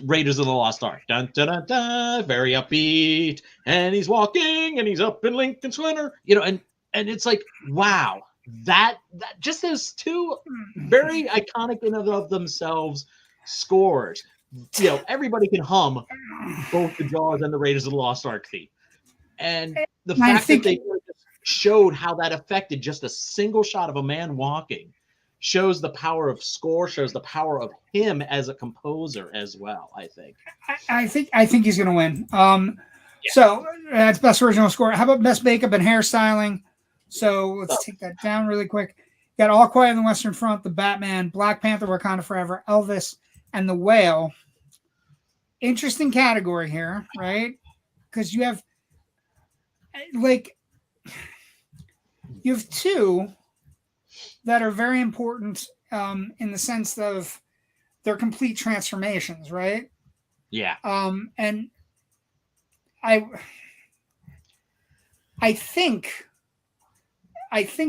Raiders of the Lost Ark. Dun, dun, dun, dun, very upbeat. And he's walking and he's up in Lincoln Center. And it's like, wow, that just those 2 very iconic in and of themselves scores. Everybody can hum both the Jaws and the Raiders of the Lost Ark theme. And the fact that they showed how that affected just a single shot of a man walking shows the power of score, shows the power of him as a composer as well, I think. I think he's going to win. So that's best original score. How about best makeup and hairstyling? So let's take that down really quick. You got All Quiet on the Western Front, The Batman, Black Panther, Wakanda Forever, Elvis, and The Whale. Interesting category here, right? Because you have 2 that are very important in the sense of their complete transformations, right? Yeah. And I think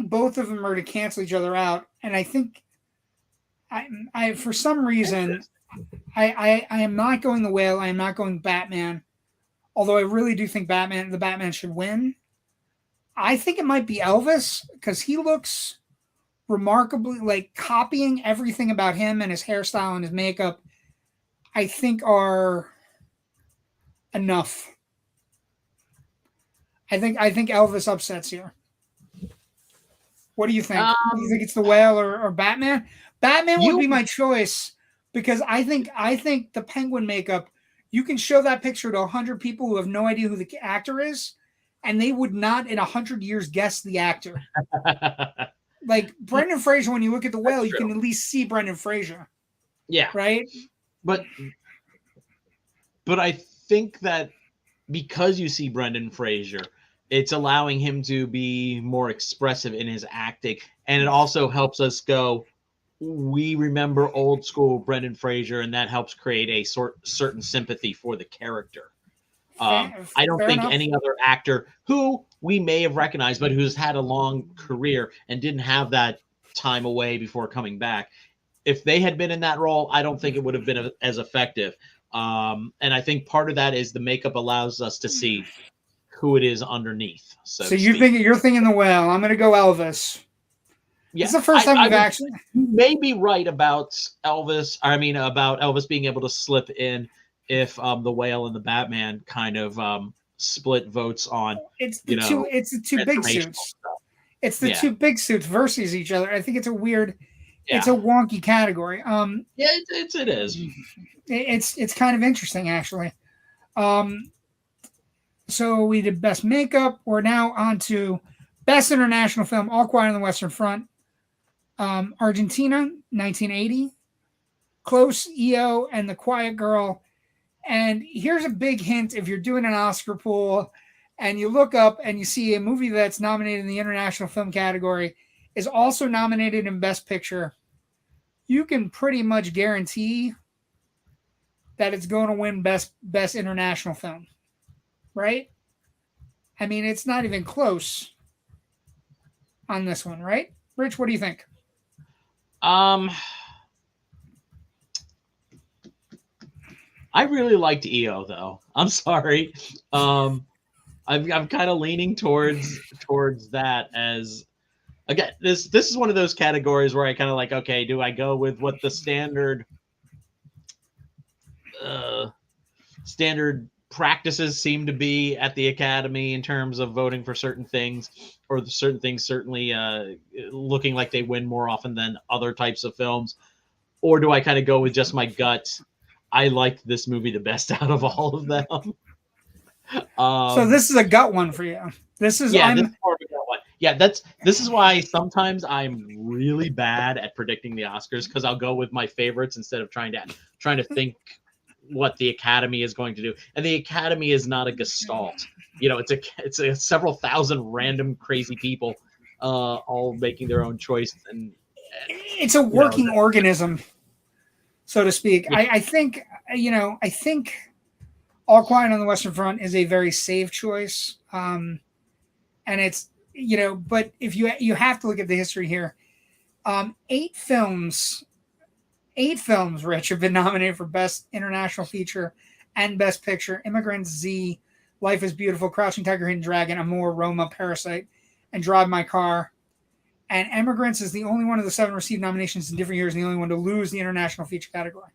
both of them are to cancel each other out, and I think I for some reason I am not going The Whale. I am not going Batman, although I really do think the Batman should win. I think it might be Elvis because he looks remarkably like copying everything about him and his hairstyle and his makeup. I think are enough. I think Elvis upsets you. What do you think? Do you think it's the Whale or Batman? Batman would be my choice because I think the Penguin makeup. You can show that picture to 100 people who have no idea who the actor is, and they would not in 100 years guess the actor. Like Brendan Fraser, when you look at the Whale, you can at least see Brendan Fraser. Yeah. Right. But I think that because you see Brendan Fraser, it's allowing him to be more expressive in his acting, and it also helps us go, we remember old school Brendan Fraser, and that helps create a certain sympathy for the character. I don't think any other actor who we may have recognized, but who's had a long career and didn't have that time away before coming back, if they had been in that role, I don't think it would have been as effective. And I think part of that is the makeup allows us to see who it is underneath. So you're thinking the Whale. I'm going to go Elvis. Yeah, it's the first time we've actually. You may be right about Elvis. I mean, about Elvis being able to slip in if the Whale and the Batman kind of split votes on. It's the two big suits. Stuff. It's the two big suits versus each other. I think it's a weird. Yeah. It's a wonky category. Yeah, it is. It's kind of interesting actually. So we did best makeup. We're now on to best international film. All Quiet on the Western Front. Argentina, 1980. Close, EO, and The Quiet Girl. And here's a big hint: if you're doing an Oscar pool, and you look up and you see a movie that's nominated in the international film category is also nominated in Best Picture, you can pretty much guarantee that it's going to win best international film, right? I mean, it's not even close on this one, right? Rich, what do you think? I really liked EO though. I'm sorry. I'm kind of leaning towards that as. Again, this is one of those categories where I kind of like, okay, do I go with what the standard practices seem to be at the Academy in terms of voting for certain things, or certain things certainly looking like they win more often than other types of films, or do I kind of go with just my gut? I liked this movie the best out of all of them. So this is a gut one for you. This is this is more of a gut one. Yeah, this is why sometimes I'm really bad at predicting the Oscars, because I'll go with my favorites instead of trying to think what the Academy is going to do. And the Academy is not a gestalt. You know, it's a several thousand random crazy people all making their own choice, and it's a working organism, so to speak. Yeah. I think All Quiet on the Western Front is a very safe choice. And it's, but if you have to look at the history here, 8 films, Rich, have been nominated for Best International Feature and Best Picture: Immigrants, Z, Life is Beautiful, Crouching Tiger, Hidden Dragon, Amour, Roma, Parasite, and Drive My Car. And Immigrants is the only one of the 7 received nominations in different years and the only one to lose the international feature category.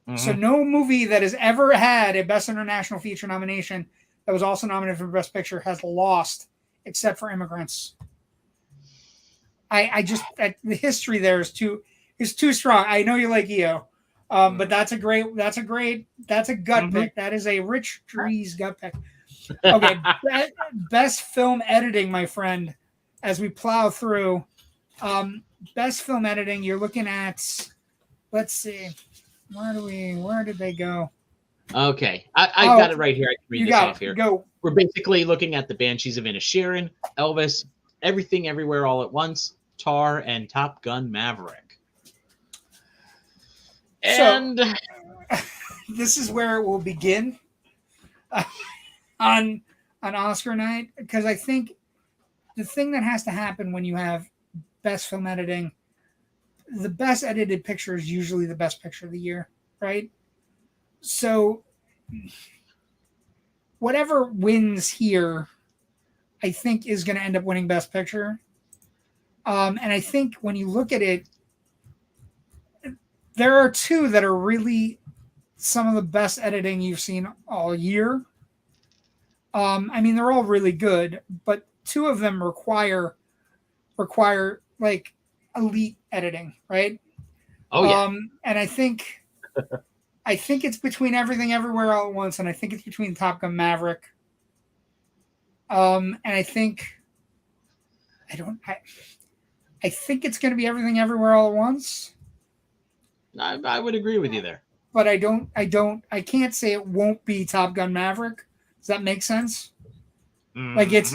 Mm-hmm. So no movie that has ever had a Best International Feature nomination that was also nominated for Best Picture has lost, except for Immigrants. I just the history there is too strong. I know you like EO, but that's a gut mm-hmm. pick. That is a Rich Drees gut pick. Okay, best film editing, my friend. As we plow through, best film editing, you're looking at. Let's see. Where did they go? Okay. I got it right here. I can read this off here. Go. We're basically looking at The Banshees of Inisherin, Elvis, Everything Everywhere All at Once, Tar, and Top Gun Maverick. And so, this is where it will begin on Oscar night, because I think the thing that has to happen when you have best film editing, the best edited picture is usually the best picture of the year, right? So whatever wins here I think is going to end up winning Best Picture. And I think when you look at it, there are two that are really some of the best editing you've seen all year. I mean, they're all really good, but two of them require like elite editing, right? Oh yeah. And I think it's between Everything Everywhere All at Once, and I think it's between Top Gun Maverick. And I think it's going to be Everything Everywhere All at Once. I would agree with you there. But I can't say it won't be Top Gun Maverick. Does that make sense? Mm-hmm. Like it's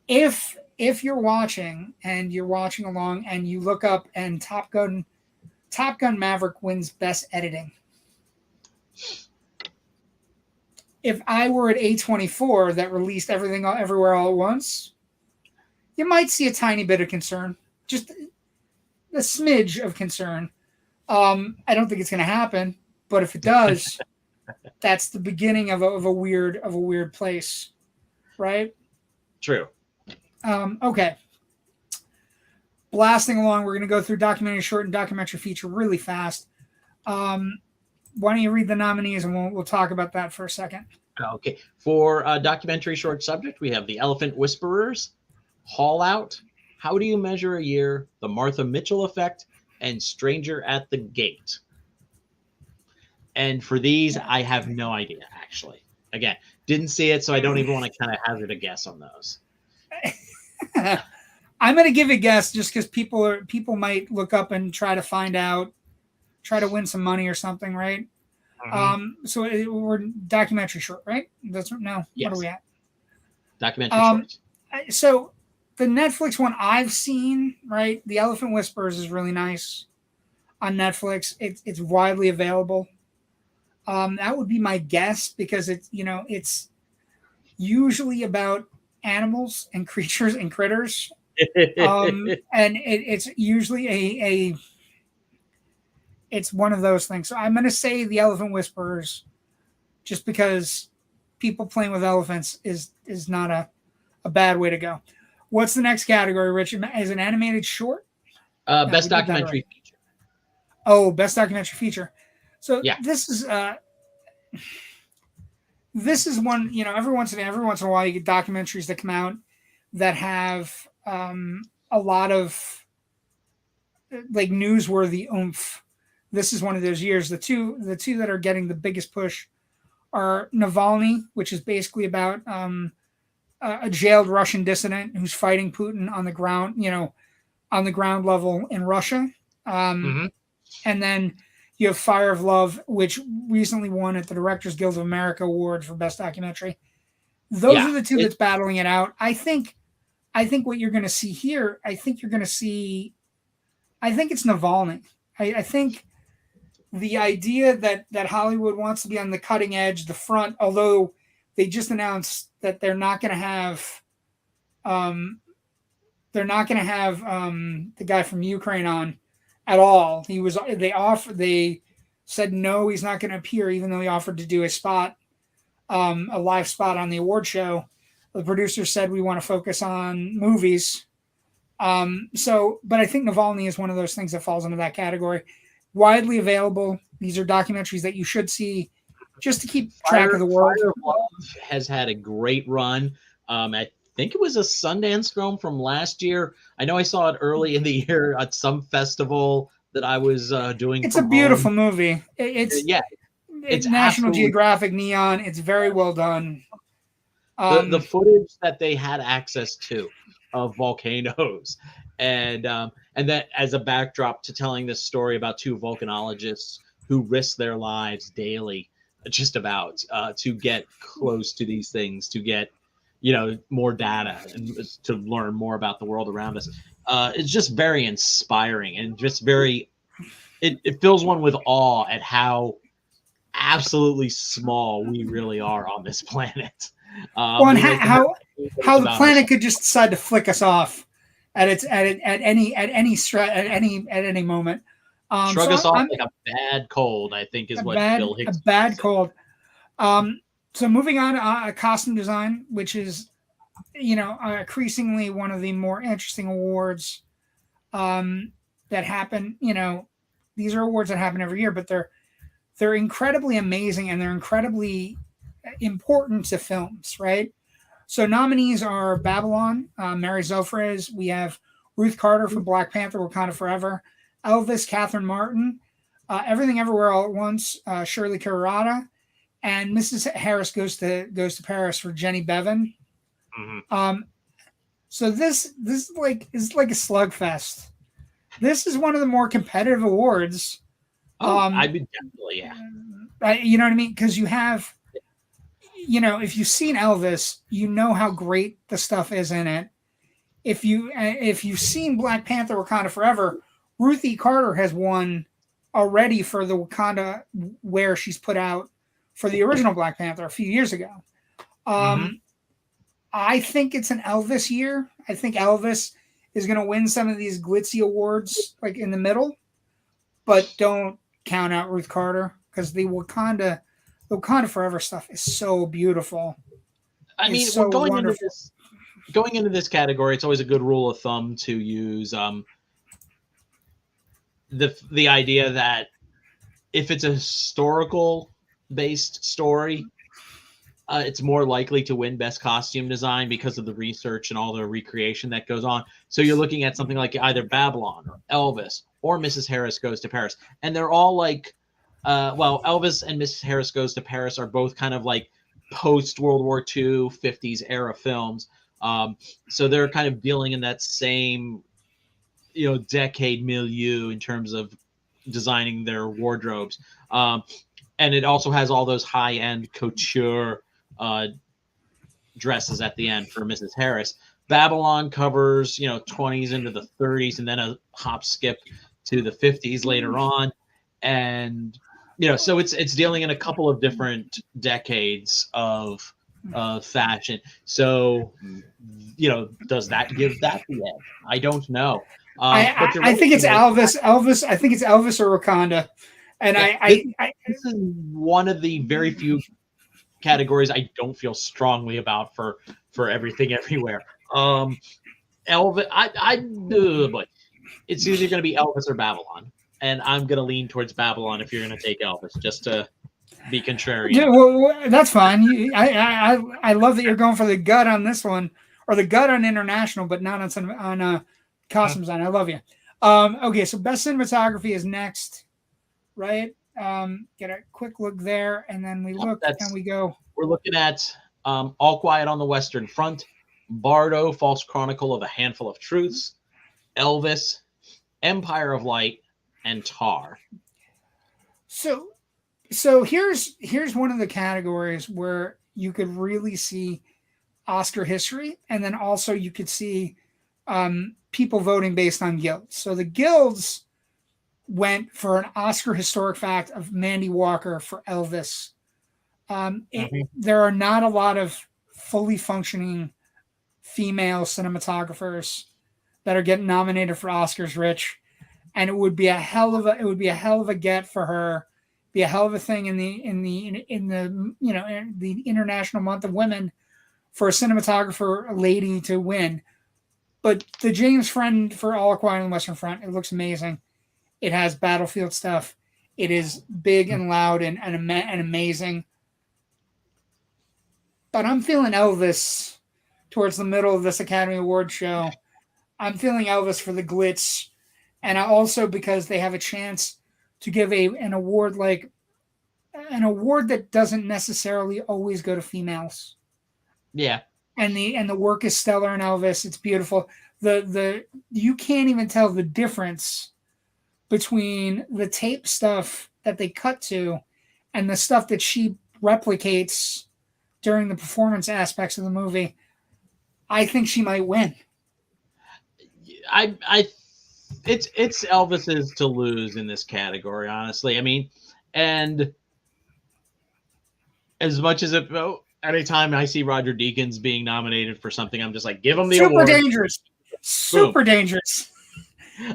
if you're watching along and you look up and Top Gun Maverick wins Best Editing. If I were at A24 that released Everything Everywhere All at Once, you might see a tiny bit of concern, just a smidge of concern. I don't think it's going to happen, but if it does, that's the beginning of a weird place, right? True. Okay. Blasting along, we're going to go through documentary short and documentary feature really fast. Why don't you read the nominees and we'll talk about that for a second. Okay. For documentary short subject, we have The Elephant Whisperers, Haul Out, How Do You Measure a Year, The Martha Mitchell Effect, and Stranger at the Gate. And for these, I have no idea, actually. Again, didn't see it, so I don't even want to kind of hazard a guess on those. I'm going to give a guess just because people might look up and try to find out, try to win some money or something, right? Mm-hmm. So we're documentary short, right? Yes. What are we at? Documentary short. So the Netflix one I've seen, right? The Elephant Whisperers is really nice on Netflix. It's widely available. That would be my guess because it's usually about animals and creatures and critters. And it's usually it's one of those things. So I'm going to say The Elephant Whisperers just because people playing with elephants is not a bad way to go. What's the next category, Rich? Is an animated short? Best documentary feature. Oh, best documentary feature. So yeah. This is one, every once in a while you get documentaries that come out that have a lot of like newsworthy oomph. This is one of those years. The two that are getting the biggest push are Navalny, which is basically about a jailed Russian dissident who's fighting Putin on the ground, on the ground level in Russia. Mm-hmm. And then you have Fire of Love, which recently won at the Directors Guild of America Award for Best Documentary. Those are the two that's battling it out. I think what you're going to see here, I think it's Navalny. I think the idea that Hollywood wants to be on the cutting edge, the front, although they just announced that they're not going to have the guy from Ukraine on at all. They said no, he's not going to appear, even though he offered to do a spot, a live spot on the award show. The producer said we want to focus on movies. But I think Navalny is one of those things that falls into that category. Widely available. These are documentaries that you should see just to keep track of the world. Fire of Love has had a great run. I think it was a Sundance film from last year. I know I saw it early in the year at some festival that I was doing. It's a beautiful movie. It's National Geographic Neon. It's very well done. The footage that they had access to of volcanoes and that as a backdrop to telling this story about two volcanologists who risk their lives daily just about to get close to these things, to get more data and to learn more about the world around us. It's just very inspiring and just very it fills one with awe at how absolutely small we really are on this planet. And how the planet could just decide to flick us off at any moment. Shrug us off like a bad cold, I think is what Bill Hicks a bad cold. So moving on to costume design, which is, increasingly one of the more interesting awards that happen. These are awards that happen every year, but they're incredibly amazing and they're incredibly important to films, right? So nominees are Babylon, Mary Zofres. We have Ruth Carter for Black Panther, Wakanda Forever, Elvis, Catherine Martin, Everything Everywhere All at Once, Shirley Kurata, and Mrs. Harris Goes to Paris for Jenny Bevan. Mm-hmm. So this is like a slugfest. This is one of the more competitive awards. I would definitely, yeah. You know what I mean? Because you have, if you've seen Elvis, you know how great the stuff is in it. If you've seen Black Panther: Wakanda Forever, Ruthie Carter has won already for the Wakanda wear she's put out for the original Black Panther a few years ago. I think it's an Elvis year. I think Elvis is going to win some of these glitzy awards like in the middle, but don't count out Ruth Carter because the Wakanda Forever stuff is so beautiful. I mean, so going into this category, it's always a good rule of thumb to use the idea that if it's a historical based story, it's more likely to win Best Costume Design because of the research and all the recreation that goes on. So you're looking at something like either Babylon or Elvis or Mrs. Harris Goes to Paris. And they're all like, Elvis and Mrs. Harris Goes to Paris are both kind of like post-World War II, 50s era films. So they're kind of dealing in that same, decade milieu in terms of designing their wardrobes. And it also has all those high-end couture dresses at the end for Mrs. Harris. Babylon covers 20s into the 30s and then a hop skip to the 50s later on, and so it's dealing in a couple of different decades of fashion. So does that give that the edge? I don't know. I think it's Elvis. I think it's Elvis or Wakanda, and this is one of the very few categories I don't feel strongly about for Everything Everywhere. Elvis, but it's either going to be Elvis or Babylon, and I'm going to lean towards Babylon if you're going to take Elvis, just to be contrarian. Yeah, well, that's fine. I love that you're going for the gut on this one, or the gut on international, but not on costume design. I love you. Okay, so best cinematography is next, right? Get a quick look there, and then we look and we go. We're looking at All Quiet on the Western Front, Bardo, False Chronicle of a Handful of Truths, Elvis, Empire of Light, and Tar. So here's one of the categories where you could really see Oscar history, and then also you could see people voting based on guilds. So the guilds went for an Oscar historic fact of Mandy Walker for Elvis. There are not a lot of fully functioning female cinematographers that are getting nominated for Oscars, Rich, and it would be a hell of a get for her. Be a hell of a thing in the International Month of Women for a cinematographer, a lady, to win. But the James Friend for All Quiet on the Western Front, it looks amazing. It has battlefield stuff. It is big and loud and amazing. But I'm feeling Elvis towards the middle of this Academy Award show. I'm feeling Elvis for the glitz. And also because they have a chance to give an award that doesn't necessarily always go to females. Yeah. And the work is stellar in Elvis. It's beautiful. You can't even tell the difference between the tape stuff that they cut to and the stuff that she replicates during the performance aspects of the movie. I think she might win. It's Elvis's to lose in this category, honestly. I mean, and as much as anytime I see Roger Deakins being nominated for something, I'm just like, give him the award. Super dangerous.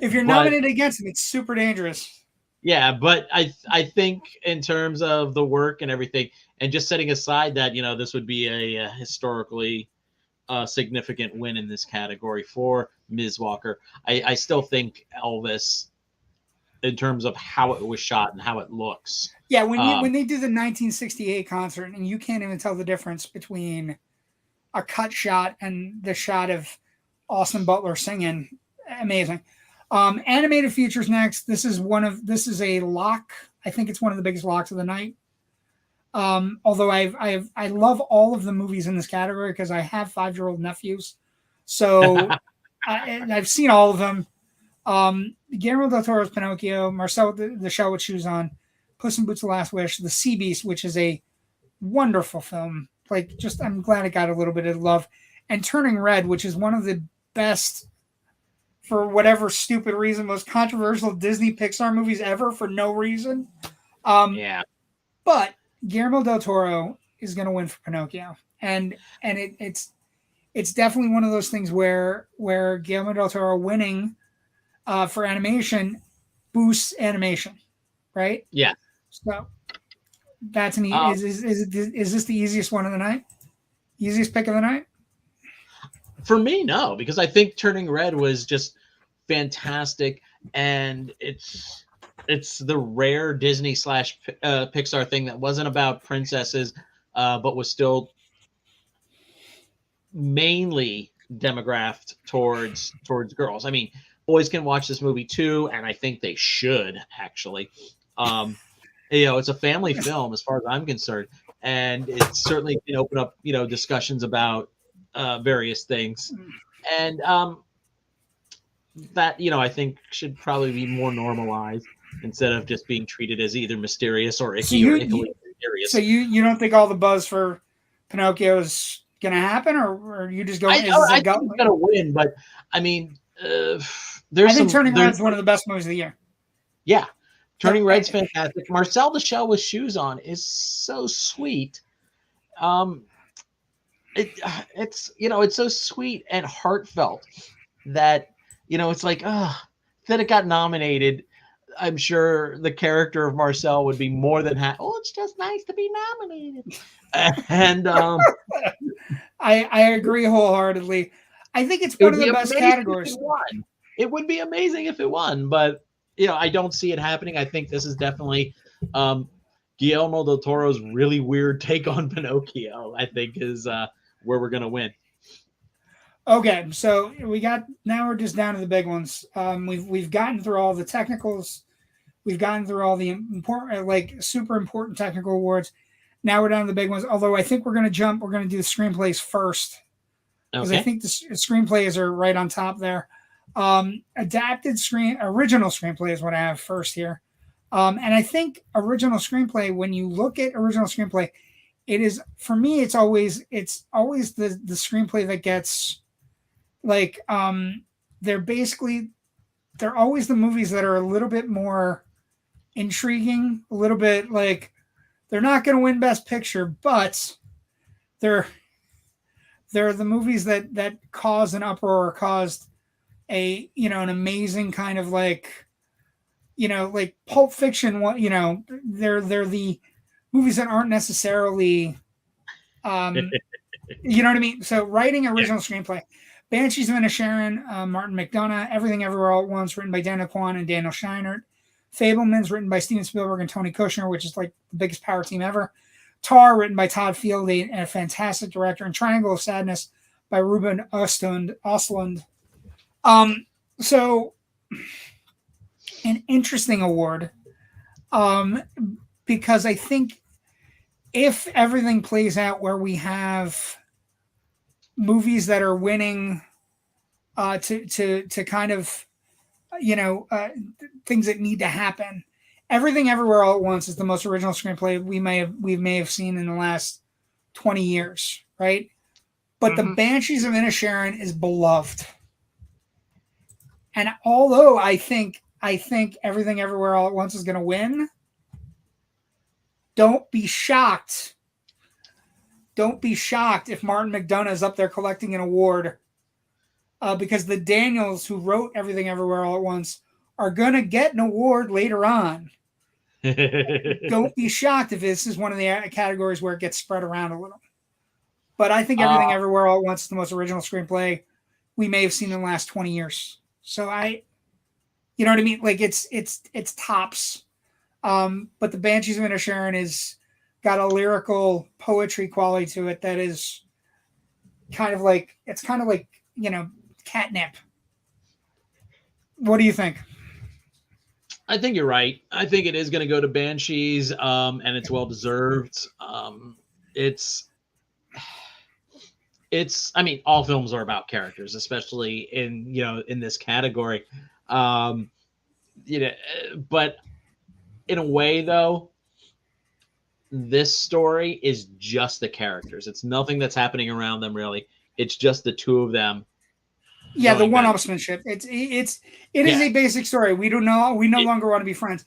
If you're nominated against him, it's super dangerous. Yeah, but I think in terms of the work and everything, and just setting aside that this would be a historically significant win in this category for Ms. Walker, I still think Elvis, in terms of how it was shot and how it looks. Yeah, when they do the 1968 concert, and you can't even tell the difference between a cut shot and the shot of Austin Butler singing, amazing. Animated features next. This is a lock. I think it's one of the biggest locks of the night. Although I love all of the movies in this category because I have 5-year-old nephews, so I've seen all of them. Guillermo del Toro's Pinocchio, Marcel the Shell with Shoes On, Puss in Boots: The Last Wish, The Sea Beast, which is a wonderful film. Like, just I'm glad it got a little bit of love, and Turning Red, which is one of the best, for whatever stupid reason, most controversial Disney Pixar movies ever for no reason. Yeah, but Guillermo del Toro is going to win for Pinocchio, and it's definitely one of those things where Guillermo del Toro winning for animation boosts animation, right? Yeah. So that's an is this the easiest one of the night? Easiest pick of the night? For me, no, because I think Turning Red was just fantastic, and it's the rare Disney / Pixar thing that wasn't about princesses, but was still mainly demographed towards girls. I mean, boys can watch this movie too, and I think they should actually. It's a family film as far as I'm concerned, and it certainly can open up discussions about various things, and that I think should probably be more normalized instead of just being treated as either mysterious or icky or ickily mysterious. So you don't think all the buzz for Pinocchio is gonna happen, or you just go? I think it's gonna win, but I mean, I think Turning Red's one of the best movies of the year. Yeah, Turning Red's fantastic. Marcel the Shell with Shoes On is so sweet. It's so sweet and heartfelt that it's like that it got nominated. I'm sure the character of Marcel would be more than happy. Oh, it's just nice to be nominated. And I agree wholeheartedly. I think it's one of the best categories. It would be amazing if it won, but I don't see it happening. I think this is definitely Guillermo del Toro's really weird take on Pinocchio. I think is where we're gonna win. Okay, so now we're just down to the big ones. We've gotten through all the technicals. We've gotten through all the important, super important technical awards. Now we're down to the big ones. Although I think we're going to do the screenplays first, because I think the screenplays are right on top there. Original screenplay is what I have first here, and I think original screenplay. When you look at original screenplay, it is, for me, it's always the screenplay that gets they're always the movies that are a little bit more intriguing, a little bit they're not going to win Best Picture, but they're the movies that cause an uproar or caused an amazing kind of Pulp Fiction. They're the movies that aren't necessarily you know what I mean. So writing original screenplay. Banshees of Inisherin, Martin McDonagh. Everything Everywhere All at Once, written by Daniel Kwan and Daniel Scheinert. Fabelmans, written by Steven Spielberg and Tony Kushner, which is the biggest power team ever. Tar, written by Todd Field, a fantastic director. And Triangle of Sadness by Ruben Östlund. So, an interesting award, because I think if everything plays out where we have movies that are winning to kind of things that need to happen. Everything Everywhere All at Once is the most original screenplay we may have seen in the last 20 years, right? But the Banshees of Inisherin is beloved. And although I think Everything Everywhere All at Once is going to win, don't be shocked. Don't be shocked if Martin McDonagh is up there collecting an award, because the Daniels, who wrote Everything Everywhere All at Once, are going to get an award later on. Don't be shocked if this is one of the categories where it gets spread around a little. But I think Everything Everywhere All at Once is the most original screenplay we may have seen in the last 20 years. So you know what I mean? Like it's tops. But the Banshees of Inisherin is got a lyrical poetry quality to it that is kind of like, you know, catnip. What do you think? I think you're right. I think it is going to go to Banshees, and it's well deserved. It's. I mean, all films are about characters, especially in this category. But in a way, though, this story is just the characters. It's nothing that's happening around them, really. It's just the two of them. Yeah, the one-upsmanship. It is a basic story. We no longer want to be friends.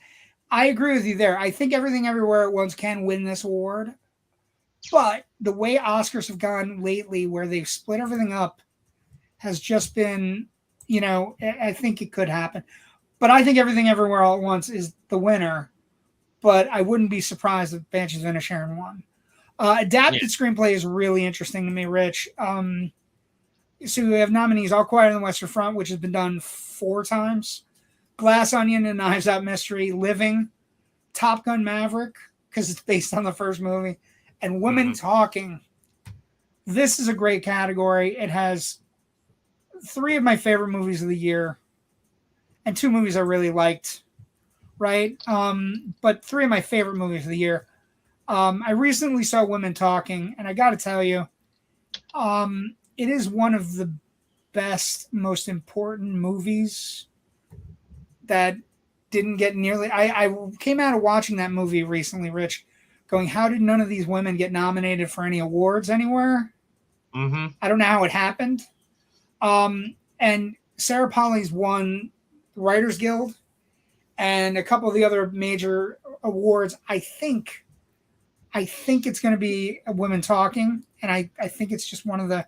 I agree with you there. I think Everything Everywhere at Once can win this award. But the way Oscars have gone lately, where they've split everything up, has just been, I think it could happen. But I think Everything Everywhere All at Once is the winner. But I wouldn't be surprised if Banshees of Inisherin won. Adapted screenplay is really interesting to me, Rich. So we have nominees: All Quiet on the Western Front, which has been done 4 times, Glass Onion and Knives Out Mystery, Living, Top Gun Maverick, because it's based on the first movie, and Women Talking. This is a great category. It has 3 of my favorite movies of the year and 2 movies I really liked, right? But 3 of my favorite movies of the year. I recently saw Women Talking, and I got to tell you, it is one of the best, most important movies that didn't get nearly... I came out of watching that movie recently, Rich, going, how did none of these women get nominated for any awards anywhere? I don't know how it happened. And Sarah Polley's won the Writers Guild and a couple of the other major awards. I think it's going to be a Women Talking, and I think it's just one of the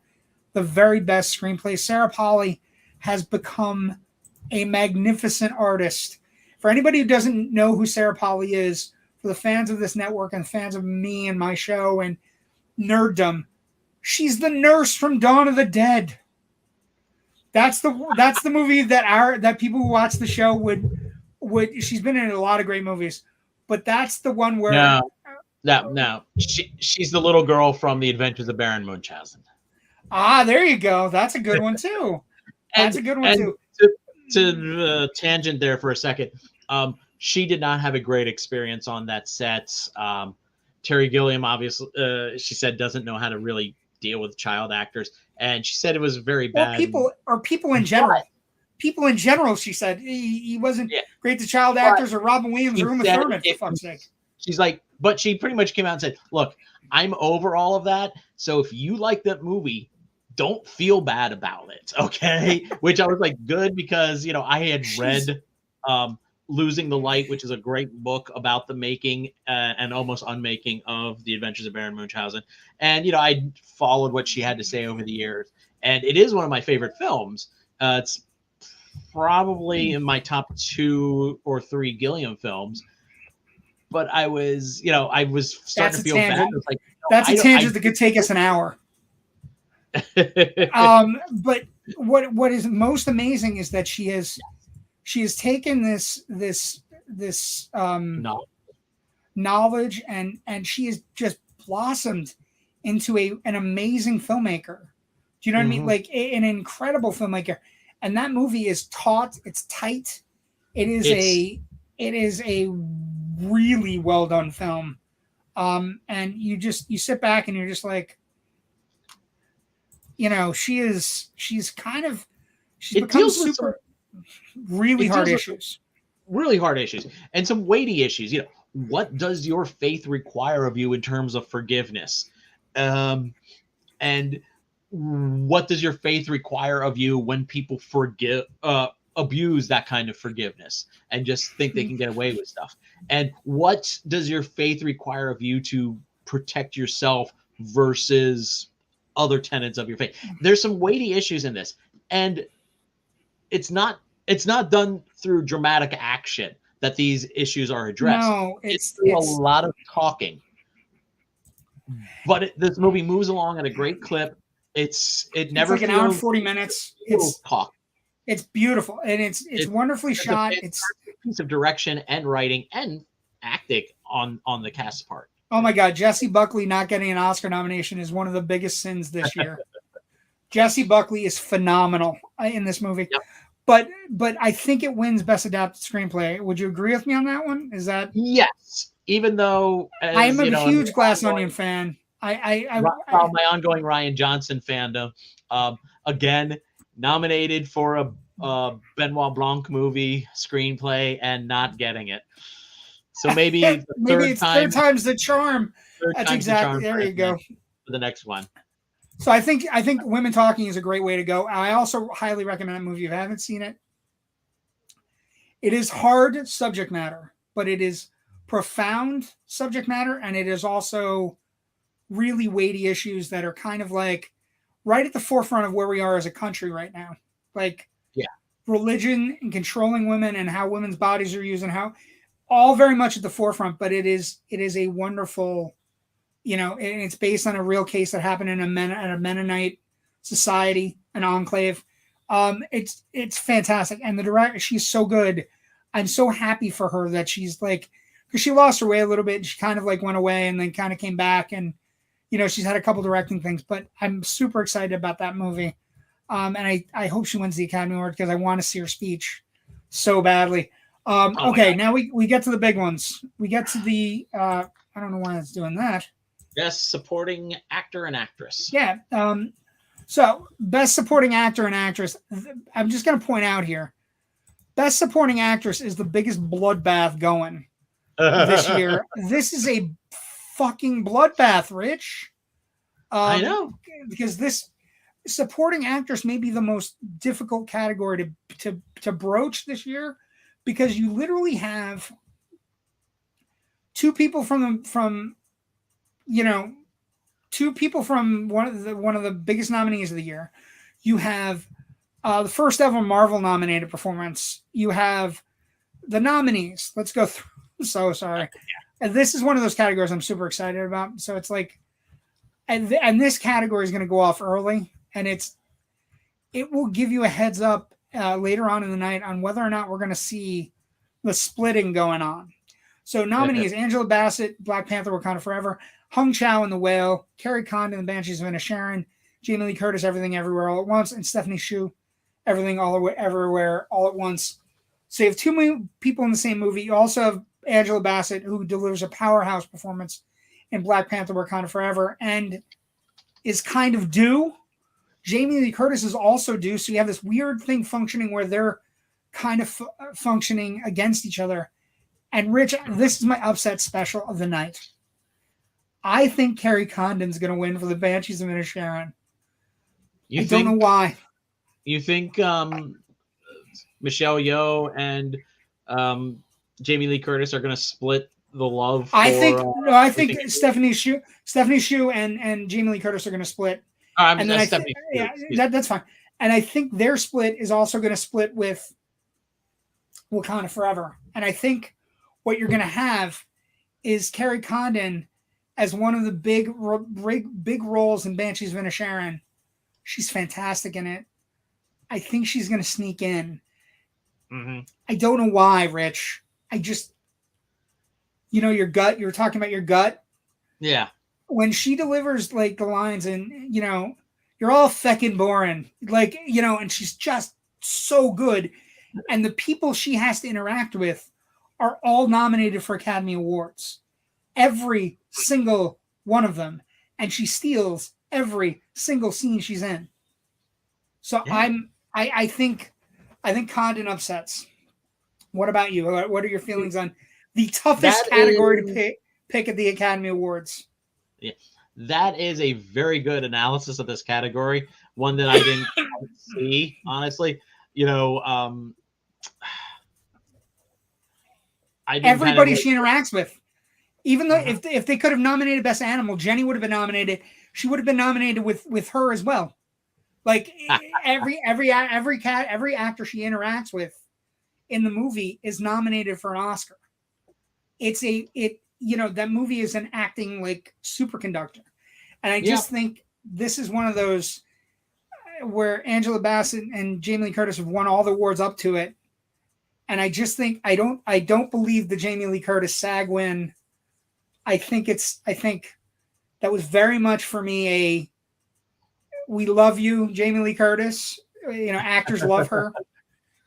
very best screenplays. Sarah Polley has become a magnificent artist. For anybody who doesn't know who Sarah Polley is, for the fans of this network and fans of me and my show and nerddom, she's the nurse from Dawn of the Dead. That's the movie that people who watch the show would. She's been in a lot of great movies, but that's the one where no. She's the little girl from The Adventures of Baron Munchausen. Ah, there you go. That's a good one too. To tangent there for a second. She did not have a great experience on that set. Terry Gilliam, obviously, she said, doesn't know how to really deal with child actors, and she said it was very bad. People in general. People in general, she said, he wasn't great to child actors or Robin Williams or Uma Thurman, for fuck's sake. She's like, but she pretty much came out and said, look, I'm over all of that, so if you like that movie, don't feel bad about it, okay? Which I was like, good, because I had read Losing the Light, which is a great book about the making and almost unmaking of The Adventures of Baron Munchausen, and I followed what she had to say over the years, and it is one of my favorite films. It's probably in my top 2 or 3 Gilliam films, but I was starting to feel bad. I was like, that's a tangent that could take us an hour. But what is most amazing is that she has taken this knowledge and she has just blossomed into an amazing filmmaker. Do you know what I mean? Like an incredible filmmaker. And that movie is taut. It's tight. It is a really well done film. And you sit back and you're just like, she's become really hard issues. Really hard issues. And some weighty issues. What does your faith require of you in terms of forgiveness? And what does your faith require of you when people abuse that kind of forgiveness and just think they can get away with stuff? And what does your faith require of you to protect yourself versus other tenets of your faith? There's some weighty issues in this, and it's not it's not done through dramatic action that these issues are addressed. No, It's through a lot of talking. But this movie moves along at a great clip. It never like an hour and 40 minutes. It's beautiful, and it's wonderfully shot. It's a piece of direction and writing and acting on the cast's part. Oh my God, Jessie Buckley not getting an Oscar nomination is one of the biggest sins this year. Jessie Buckley is phenomenal in this movie. Yep. But I think it wins Best Adapted Screenplay. Would you agree with me on that one? Is that yes? Even though I am a huge Glass Onion fan. My ongoing Rian Johnson fandom. Again, nominated for a Benoit Blanc movie screenplay and not getting it. So maybe third time's the charm. That's exactly. There you go. For the next one. So I think Women Talking is a great way to go. I also highly recommend that movie if you haven't seen it. It is hard subject matter, but it is profound subject matter, and it is also really weighty issues that are kind of like right at the forefront of where we are as a country right now. Like religion and controlling women and how women's bodies are used and how all very much at the forefront, but it is a wonderful, and it's based on a real case that happened in a Mennonite society, an enclave. It's fantastic. And the director, she's so good. I'm so happy for her that she's like, because she lost her way a little bit. She kind of like went away and then kind of came back, and she's had a couple directing things, but I'm super excited about that movie. And I hope she wins the Academy Award because I want to see her speech so badly. Okay, now we get to the big ones. We get to the I don't know why it's doing that. Best Supporting Actor and Actress. Yeah. So Best Supporting Actor and Actress. I'm just going to point out here. Best Supporting Actress is the biggest bloodbath going this year. This is a fucking bloodbath, Rich. I know. Because this Supporting Actress may be the most difficult category to broach this year, because you literally have two people from one of the biggest nominees of the year. You have the first ever Marvel nominated performance. You have the nominees. Let's go through. So sorry. And this is one of those categories I'm super excited about. So it's like, and this category is going to go off early, and it will give you a heads up later on in the night on whether or not we're going to see the splitting going on. So nominees: Angela Bassett, Black Panther, Wakanda Forever; Hung Chow in The Whale; Carrie Condon, The Banshees of Inisherin; Jamie Lee Curtis, Everything Everywhere All at Once; and Stephanie Hsu, Everything Everywhere All at Once. So you have two people in the same movie. You also have Angela Bassett, who delivers a powerhouse performance in Black Panther, Wakanda Forever, and is kind of due. Jamie Lee Curtis is also due. So you have this weird thing functioning where they're kind of functioning against each other. And Rich, this is my upset special of the night. I think Carrie Condon's going to win for The Banshees of Inisherin. I don't know why. You think Michelle Yeoh and Jamie Lee Curtis are going to split the love? I think Stephanie Hsu and Jamie Lee Curtis are going to split. That's fine. And I think their split is also going to split with Wakanda Forever. And I think what you're going to have is Carrie Condon as one of the big roles in Banshees of Inisherin. She's fantastic in it. I think she's going to sneak in. Mm-hmm. I don't know why, Rich. I just, your gut. You were talking about your gut. Yeah. When she delivers like the lines and, you're all feckin' boring, like, and she's just so good. And the people she has to interact with are all nominated for Academy Awards. Every single one of them. And she steals every single scene she's in. So yeah. I think Condon upsets. What about you? What are your feelings on the toughest category to pick at the Academy Awards? Yeah, that is a very good analysis of this category. One that I didn't see, honestly. Everybody she interacts with. Even though if they could have nominated Best Animal, Jenny would have been nominated. She would have been nominated with her as well. Like every actor she interacts with in the movie is nominated for an Oscar. That movie is an acting like superconductor, and I just think this is one of those where Angela Bassett and Jamie Lee Curtis have won all the awards up to it, and I just think I don't believe the Jamie Lee Curtis SAG win. I think that was very much for me a we love you, Jamie Lee Curtis. Actors love her,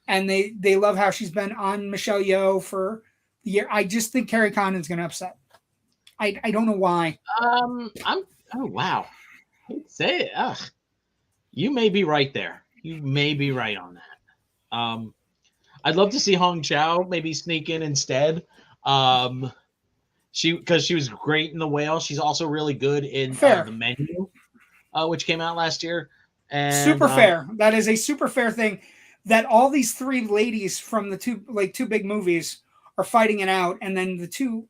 and they love how she's been on Michelle Yeoh for the year. I just think Carrie Condon's going to upset. I don't know why. Oh wow, I'd say it. Ugh. You may be right there. You may be right on that. I'd love to see Hong Chow maybe sneak in instead. Because she was great in The Whale. She's also really good in The Menu, which came out last year. And, super fair. That is a super fair thing. That all these three ladies from the two big movies are fighting it out, and then the two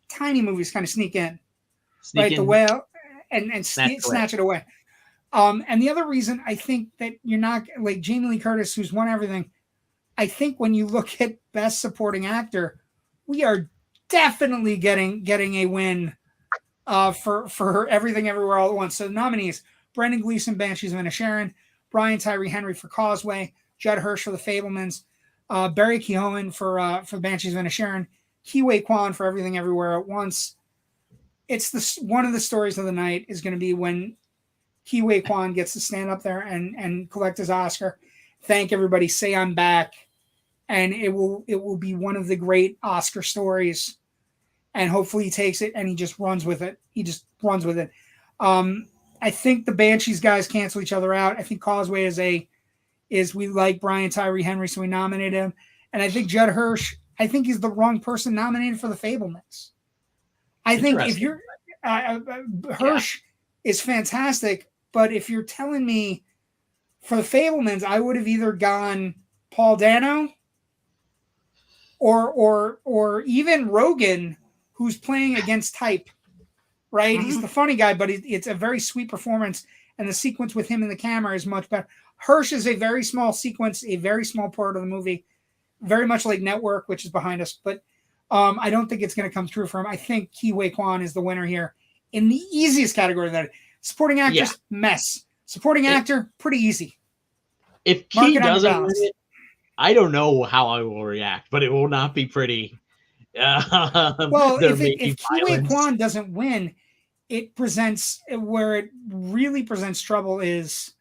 tiny movies kind of sneak in. The Whale and snatch it away. And the other reason I think that you're not like Jamie Lee Curtis, who's won everything. I think when you look at Best Supporting Actor, we are definitely getting a win for Everything Everywhere All at Once. So the nominees: Brendan Gleeson, Banshees of Inisherin; Brian Tyree Henry for Causeway; Judd Hirsch for The Fabelmans; Barry Keoghan for Banshees of Inisherin; Ke-Huy Quan for Everything Everywhere at Once. It's one of the stories of the night is going to be when Ke-Huy Quan gets to stand up there and collect his Oscar, thank everybody, say I'm back, and it will be one of the great Oscar stories. And hopefully he takes it and he just runs with it. I think the Banshees guys cancel each other out. I think Causeway is we like Brian Tyree Henry, so we nominate him. And I think Judd Hirsch, I think he's the wrong person nominated for The Fabelmans. I think if you're Hirsch is fantastic, but if you're telling me for The Fabelmans, I would have either gone Paul Dano or even Rogan, who's playing against type, right? Mm-hmm. He's the funny guy, but it's a very sweet performance, and the sequence with him in the camera is much better. Hirsch is a very small sequence, a very small part of the movie, very much like Network, which is behind us, but I don't think it's going to come through for him. I think Ke-Huy Quan is the winner here in the easiest category of that. Supporting actress, mess. Supporting actor, pretty easy. If Key doesn't win it, I don't know how I will react, but it will not be pretty. Well, if Ke-Huy Quan doesn't win, it presents where it really presents trouble is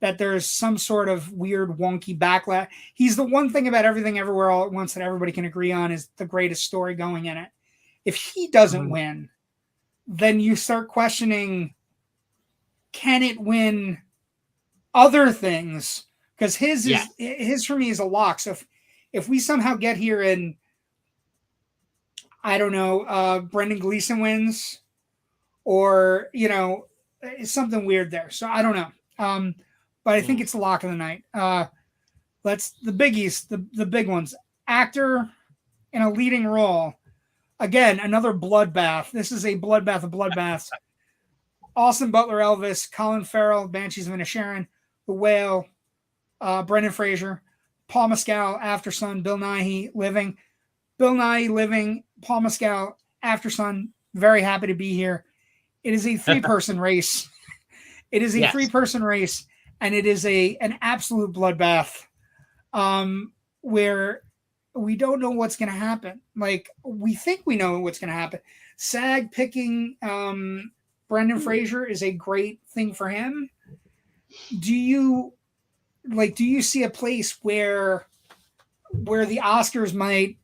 that there's some sort of weird wonky backlash. He's the one thing about Everything Everywhere All at Once that everybody can agree on is the greatest story going in it. If he doesn't win, then you start questioning, can it win other things? Because his for me is a lock. So if we somehow get here and I don't know, Brendan Gleeson wins, or something weird there. So I don't know. But I think it's the lock of the night. Let's the biggies, the big ones. Actor in a leading role. Again, another bloodbath. This is a bloodbath of bloodbaths. Austin Butler, Elvis; Colin Farrell, Banshees of Inisherin; The Whale; Brendan Fraser; Paul Mescal, After Sun; Bill Nighy, Living. Bill Nighy, Living; Paul Mescal, After Sun. Very happy to be here. It is a 3-person race. It is a 3-person race, and it is an absolute bloodbath where we don't know what's going to happen. Like, we think we know what's going to happen. SAG picking Brendan Fraser is a great thing for him. Do you see a place where the Oscars might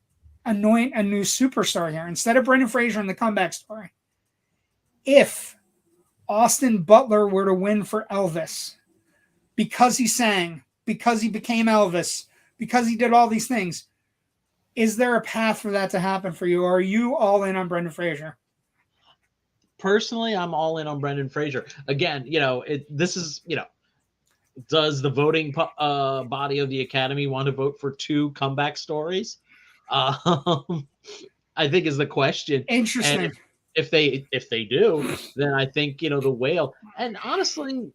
anoint a new superstar here instead of Brendan Fraser in the comeback story? If Austin Butler were to win for Elvis because he sang, because he became Elvis, because he did all these things, is there a path for that to happen for you? Or are you all in on Brendan Fraser? Personally, I'm all in on Brendan Fraser. Again, this is, does the voting body of the Academy want to vote for 2 comeback stories? I think is the question. Interesting. And if they do, then I think, The Whale. And honestly,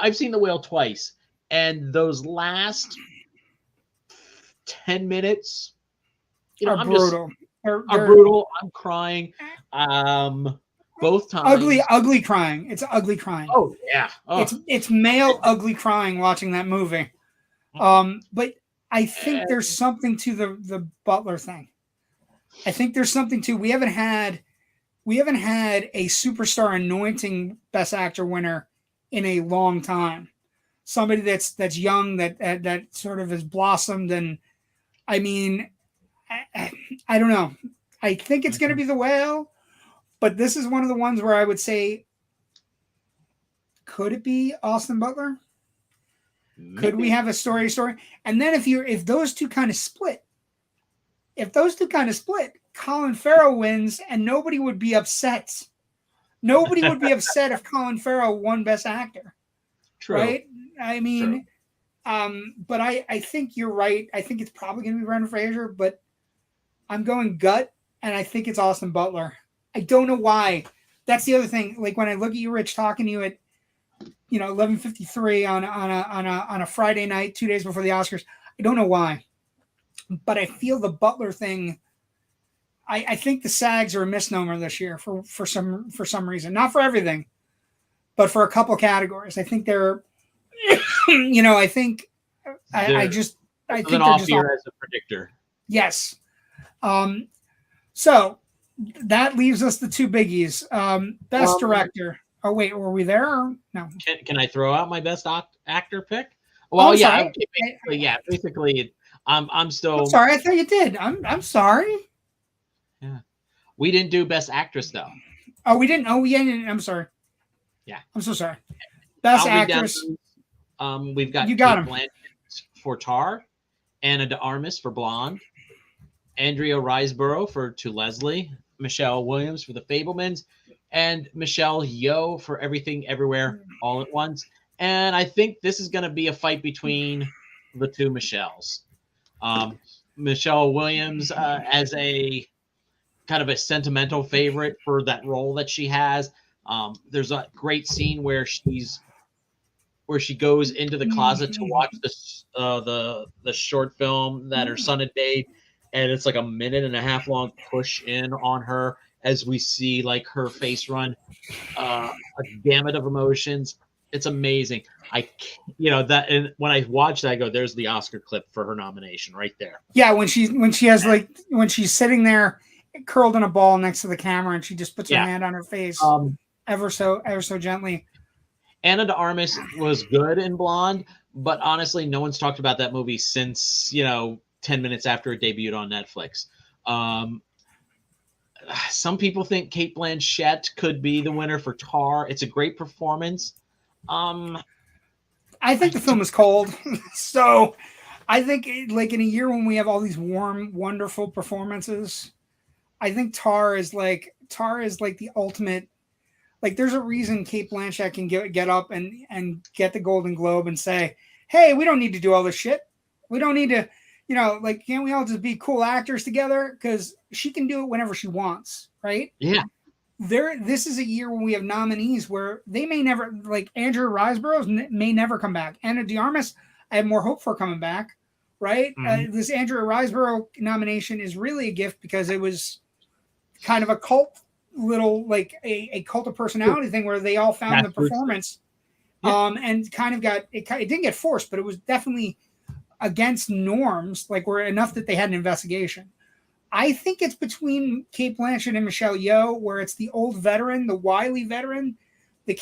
I've seen The Whale twice, and those last 10 minutes, Are I'm just brutal. are They're brutal. I'm crying. Both ugly, times. ugly crying. It's ugly crying. Oh yeah. Oh. It's male ugly crying watching that movie. But I think there's something to the Butler thing. I think there's something to we haven't had a superstar anointing Best Actor winner in a long time. Somebody that's young that sort of has blossomed, and I mean, I don't know. I think it's going to be The Whale, but this is one of the ones where I would say, could it be Austin Butler? Could we have a story? And then if those two kind of split, Colin Farrell wins, and nobody would be upset. Nobody would be upset if Colin Farrell won Best Actor. True. Right? I mean, but I think you're right. I think it's probably going to be Brendan Fraser, but I'm going gut, and I think it's Austin Butler. I don't know why. That's the other thing. Like when I look at you, Rich, talking to you at 11:53 on a Friday night, 2 days before the Oscars. I don't know why, but I feel the Butler thing. I think the SAGs are a misnomer this year for some reason, not for everything, but for a couple categories. I think they're, I think they're just year as a predictor. Yes. So that leaves us the two biggies. Best director. Oh wait, were we there? Or no. Can I throw out my best actor pick? Well, yeah, basically, I'm still. I'm sorry, I thought you did. I'm sorry. Yeah, we didn't do best actress though. Oh, we didn't. Oh, yeah. I'm sorry. Yeah, I'm so sorry. Best actress. We've got you got Kate Blanchett for Tar, Ana de Armas for Blonde, Andrea Riseborough for To Leslie, Michelle Williams for The Fabelmans, and Michelle Yeoh for Everything Everywhere All at Once. And I think this is going to be a fight between the two Michelles. Michelle Williams as a kind of a sentimental favorite for that role that she has. There's a great scene where she goes into the closet to watch the short film that her son had made, and it's like a 1.5-minute long push in on her as we see like her face run a gamut of emotions. It's amazing. That, and when I watch that, I go, "There's the Oscar clip for her nomination right there." Yeah, when she's sitting there curled in a ball next to the camera, and she just puts her hand on her face, ever so gently. Ana de Armas was good in Blonde, but honestly, no one's talked about that movie since 10 minutes after it debuted on Netflix. Some people think Kate Blanchett could be the winner for Tar. It's a great performance. I think the film is cold. So I think like in a year when we have all these warm, wonderful performances, I think Tar is like the ultimate. Like there's a reason Kate Blanchett can get up and get the Golden Globe and say, "Hey, we don't need to do all this shit. We don't need to, can't we all just be cool actors together?" Because she can do it whenever she wants, right? Yeah. This is a year when we have nominees where they may never, like Andrea Riseborough may never come back. Ana de Armas, I have more hope for coming back, right? Mm-hmm. This Andrea Riseborough nomination is really a gift because it was kind of a cult little, like a cult of personality thing where they all found the performance and kind of it didn't get forced, but it was definitely against norms, like were enough that they had an investigation. I think it's between Kate Blanchett and Michelle Yeoh, where it's the old veteran, the wily veteran, the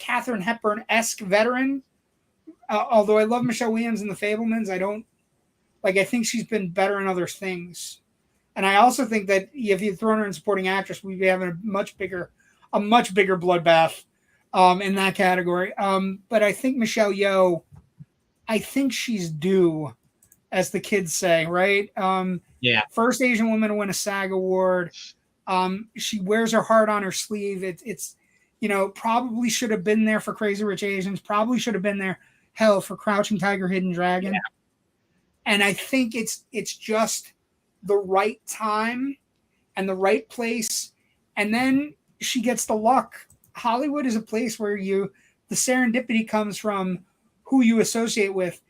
Katharine Hepburn-esque veteran. Although I love Michelle Williams in The Fabelmans, I think she's been better in other things. And I also think that if you'd thrown her in supporting actress, we'd be having a much bigger bloodbath in that category. But I think Michelle Yeoh, I think she's due, as the kids say, right? First Asian woman to win a SAG award. She wears her heart on her sleeve. It's probably should have been there for Crazy Rich Asians. Probably should have been there, hell, for Crouching Tiger, Hidden Dragon. Yeah. And I think it's just the right time and the right place. And then she gets the luck. Hollywood is a place where you the serendipity comes from who you associate with.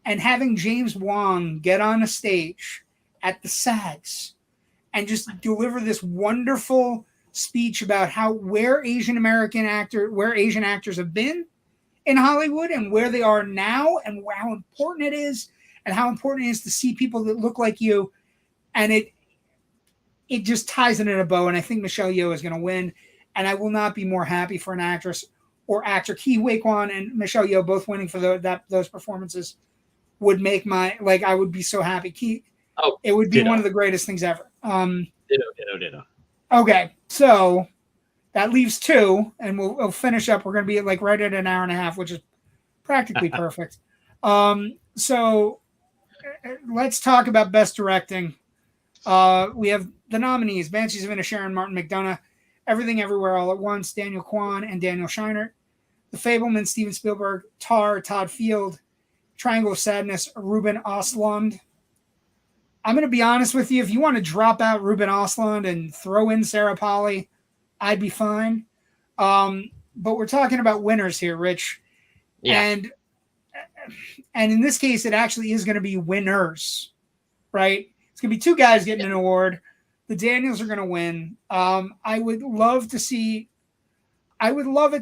And having James Wong get on a stage at the SAGs and just deliver this wonderful speech about where Asian actors have been in Hollywood and where they are now and how important it is and how important it is to see people that look like you. And it just ties it in a bow. And I think Michelle Yeoh is going to win. And I will not be more happy for an actress or actor. Ki Huy Kwan and Michelle Yeoh both winning for those performances would make I would be so happy. It would be one of the greatest things ever. Ditto. Okay, so that leaves 2, and we'll finish up. We're going to be right at an hour and a half, which is practically perfect. So let's talk about Best Directing. We have the nominees: Banshees of Inisherin, Martin McDonagh; Everything Everywhere All at Once, Daniel Kwan and Daniel Scheinert; The Fabelmans, Steven Spielberg; Tar, Todd Field; Triangle of Sadness, Ruben Östlund. I'm going to be honest with you. If you want to drop out Ruben Östlund and throw in Sarah Polley, I'd be fine. But we're talking about winners here, Rich. Yeah. And in this case, it actually is going to be winners, right? It's going to be 2 guys getting an award. The Daniels are going to win. I would love at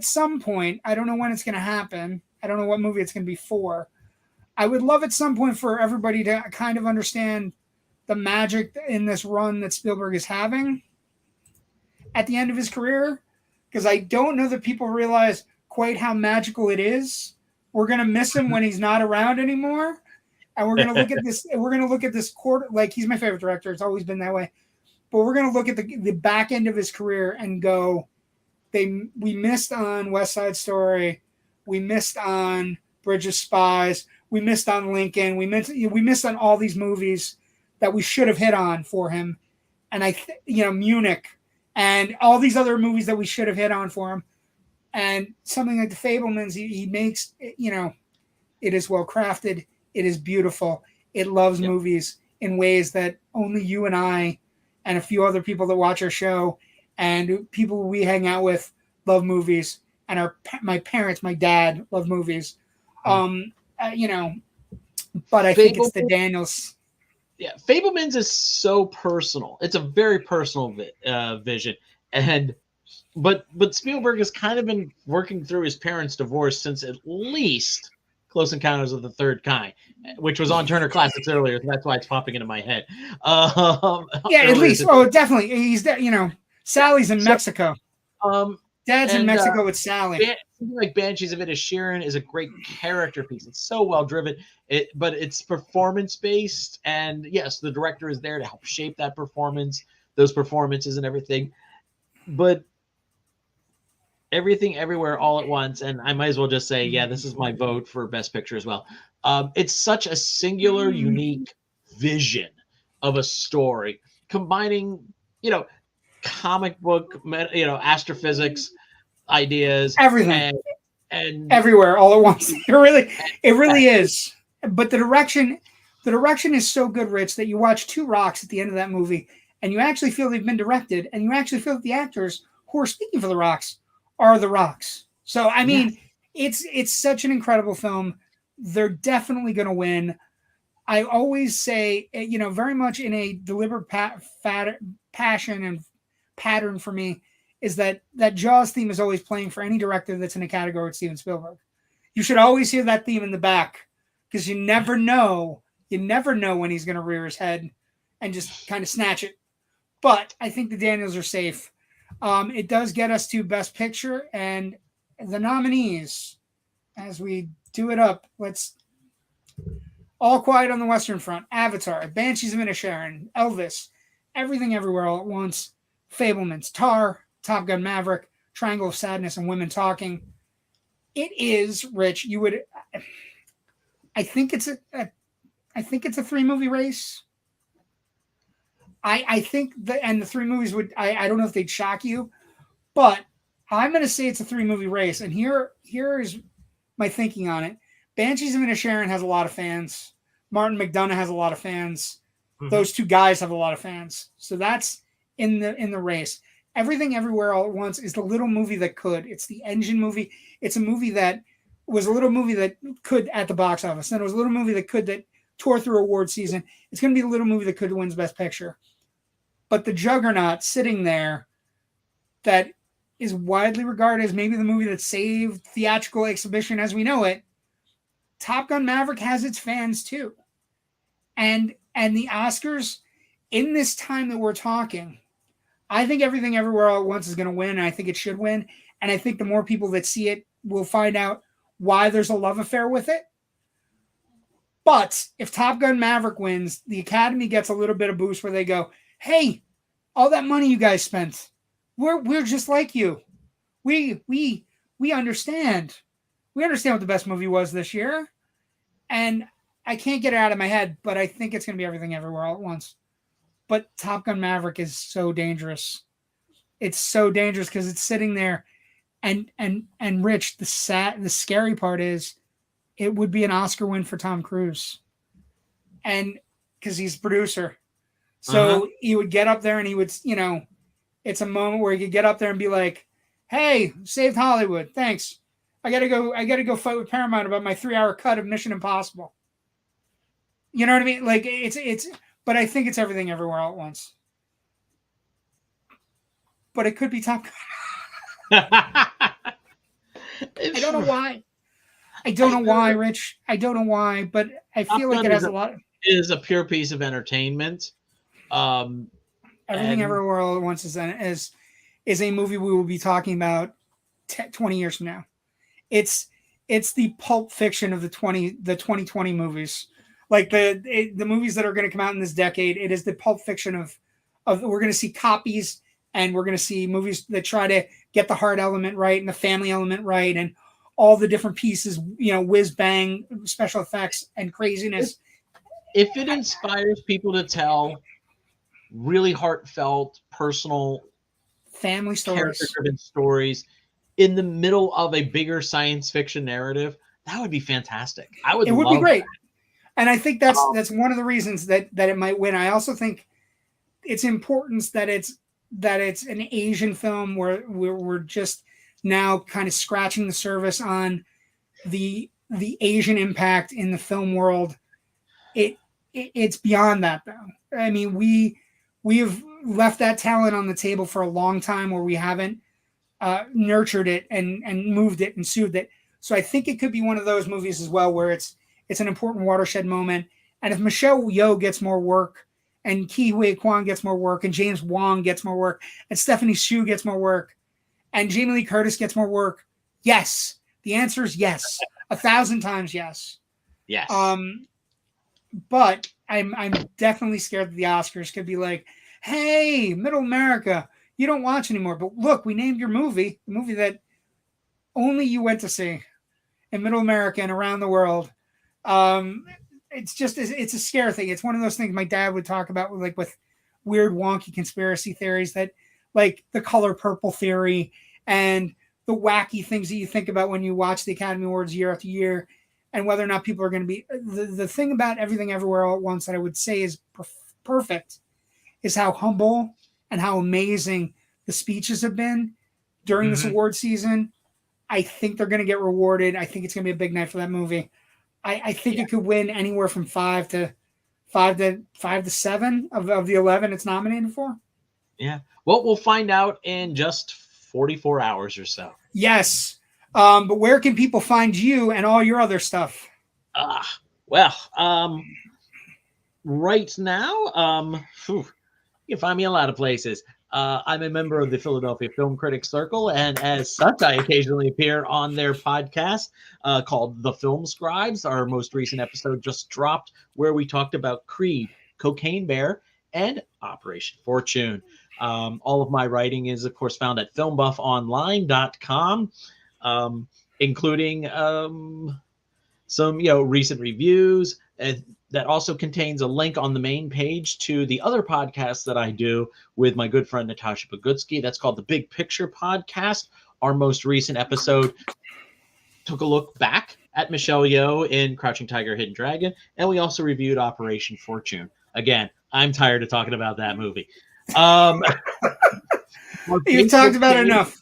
some point, I don't know when it's going to happen. I don't know what movie it's going to be for. I would love at some point for everybody to kind of understand the magic in this run that Spielberg is having at the end of his career, because I don't know that people realize quite how magical it is. We're going to miss him when he's not around anymore. And we're going to look at this. We're going to look at this quarter. He's my favorite director. It's always been that way. But we're going to look at the back end of his career and go, we missed on West Side Story. We missed on Bridge of Spies. We missed on Lincoln. We missed on all these movies that we should have hit on for him. And Munich and all these other movies that we should have hit on for him. And something like The Fabelmans, he makes, it is well crafted. It is beautiful. It loves movies in ways that only you and I and a few other people that watch our show and people we hang out with love movies. And my parents, my dad, love movies. But I think it's the Daniels. Yeah, Fabelmans is so personal. It's a very personal vision, but Spielberg has kind of been working through his parents' divorce since at least Close Encounters of the Third Kind, which was on Turner Classics earlier. So that's why it's popping into my head. At least. Oh, definitely. He's Sally's in Mexico. Dad's in Mexico with Sally. Something like Banshees of Inisherin is a great character piece. It's so well driven, but it's performance based, and yes, the director is there to help shape that performance, those performances, and everything. But Everything Everywhere All at Once, and I might as well just say, this is my vote for Best Picture as well. It's such a singular, unique vision of a story, combining, comic book, astrophysics ideas, everything, and everywhere all at once. It really is. But the direction is so good, Rich, that you watch 2 rocks at the end of that movie, and you actually feel they've been directed, and you actually feel that the actors who are speaking for the rocks are the rocks. So I mean, it's such an incredible film. They're definitely going to win. I always say, very much in a deliberate passion and pattern for me, is that Jaws theme is always playing for any director that's in a category with Steven Spielberg. You should always hear that theme in the back, because you never know when he's going to rear his head and just kind of snatch it. But I think the Daniels are safe. It does get us to Best Picture, and the nominees, as we do it up, let's All Quiet on the Western Front, Avatar, Banshees of Inisherin, Elvis, Everything Everywhere All at Once, Fabelmans, Tar, Top Gun Maverick, Triangle of Sadness, and Women Talking. It is, Rich, I think it's a 3-movie race. I think the 3 movies would, I don't know if they'd shock you, but I'm going to say it's a 3-movie race. And here is my thinking on it. Banshees of Inisherin has a lot of fans. Martin McDonagh has a lot of fans. Mm-hmm. Those 2 guys have a lot of fans. So that's in the race. Everything Everywhere All at Once is the little movie that could. It's the engine movie. It's a movie that was a little movie that could at the box office. Then it was a little movie that could that tore through award season. It's going to be a little movie that could wins Best Picture. But the juggernaut sitting there that is widely regarded as maybe the movie that saved theatrical exhibition as we know it, Top Gun Maverick has its fans too. And the Oscars, in this time that we're talking, I think Everything Everywhere All at Once is going to win, and I think it should win. And I think the more people that see it will find out why there's a love affair with it. But if Top Gun Maverick wins, the Academy gets a little bit of boost where they go, hey, all that money you guys spent, we're just like you. We understand. We understand what the best movie was this year. And I can't get it out of my head, but I think it's going to be Everything Everywhere All at Once. But Top Gun Maverick is so dangerous. It's so dangerous because it's sitting there. And Rich, the scary part is it would be an Oscar win for Tom Cruise. And because he's producer. So he would get up there and he would, it's a moment where he could get up there and be like, hey, saved Hollywood. Thanks. I gotta go fight with Paramount about my 3-hour cut of Mission Impossible. You know what I mean? Like it's but I think it's Everything Everywhere All at Once. But it could be Top Gun. I don't know why. I don't know why, Rich. I don't know why, but I feel like it has a lot. It is a pure piece of entertainment. Everything Everywhere All at Once is a movie we will be talking about 20 years from now. It's the Pulp Fiction of the 2020 movies. Like the movies that are going to come out in this decade, it is the Pulp Fiction of we're going to see copies, and we're going to see movies that try to get the heart element right and the family element right and all the different pieces, whiz bang, special effects and craziness. If it inspires people to tell really heartfelt, personal, family stories, character-driven stories in the middle of a bigger science fiction narrative, that would be fantastic. It would be great. That. And I think that's one of the reasons that it might win. I also think it's important that it's an Asian film where we're just now kind of scratching the surface on the Asian impact in the film world. It's beyond that though. I mean, we have left that talent on the table for a long time where we haven't nurtured it and moved it and soothed it. So I think it could be one of those movies as well where it's an important watershed moment. And if Michelle Yeoh gets more work, and Ke Huy Quan gets more work, and James Wong gets more work, and Stephanie Hsu gets more work, and Jamie Lee Curtis gets more work, yes. The answer is yes. 1,000 times yes. Yes. But I'm definitely scared that the Oscars could be like, hey, Middle America, you don't watch anymore. But look, we named your movie, the movie that only you went to see in Middle America and around the world. It's a scare thing. It's one of those things my dad would talk about with weird wonky conspiracy theories that like the color purple theory and the wacky things that you think about when you watch the Academy Awards year after year and whether or not people are going to be the thing about Everything Everywhere All at Once that I would say is perfect is how humble and how amazing the speeches have been during this award season. I think they're going to get rewarded. I think it's going to be a big night for that movie. I think it could win anywhere from 5 to 7 of the 11 it's nominated for. Yeah. Well, we'll find out in just 44 hours or so. Yes. But where can people find you and all your other stuff? Right now, you can find me a lot of places. I'm a member of the Philadelphia Film Critics Circle, and as such, I occasionally appear on their podcast called The Film Scribes. Our most recent episode just dropped where we talked about Creed, Cocaine Bear, and Operation Fortune. All of my writing is, of course, found at filmbuffonline.com, including some recent reviews. That also contains a link on the main page to the other podcast that I do with my good friend Natasha Pagutsky. That's called the Big Picture Podcast. Our most recent episode took a look back at Michelle Yeoh in Crouching Tiger, Hidden Dragon, and we also reviewed Operation Fortune. Again, I'm tired of talking about that movie. You've talked about it enough.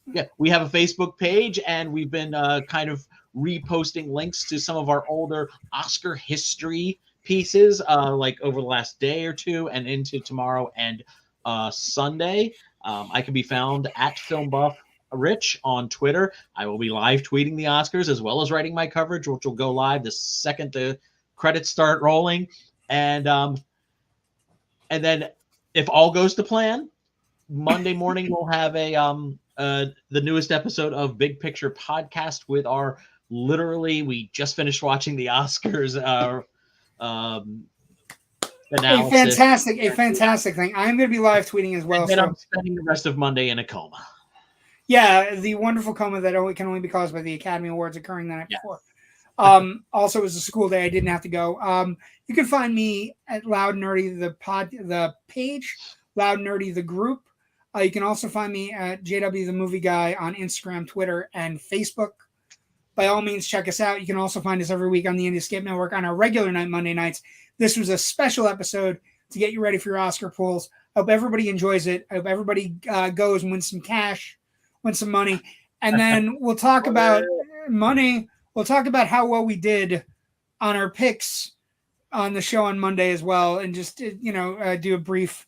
Yeah, we have a Facebook page, and we've been kind of reposting links to some of our older Oscar history pieces, like over the last day or two and into tomorrow and Sunday. I can be found at Film Buff Rich on Twitter. I will be live tweeting the Oscars as well as writing my coverage, which will go live the second the credits start rolling. And then, if all goes to plan, Monday morning we'll have the newest episode of Big Picture Podcast with our we just finished watching the Oscars analysis. A fantastic thing. I'm going to be live tweeting as well. And then I'm spending the rest of Monday in a coma. Yeah, the wonderful coma that can only be caused by the Academy Awards occurring the night before. Also, it was a school day. I didn't have to go. You can find me at Loud Nerdy, the page, Loud Nerdy, the group. You can also find me at JW the Movie Guy on Instagram, Twitter, and Facebook. By all means, check us out. You can also find us every week on the Indie Escape Network on our regular night, Monday nights. This was a special episode to get you ready for your Oscar pools. I hope everybody enjoys it. I hope everybody goes and wins some cash, wins some money. And then we'll talk about money. We'll talk about how well we did on our picks on the show on Monday as well. And just, do a brief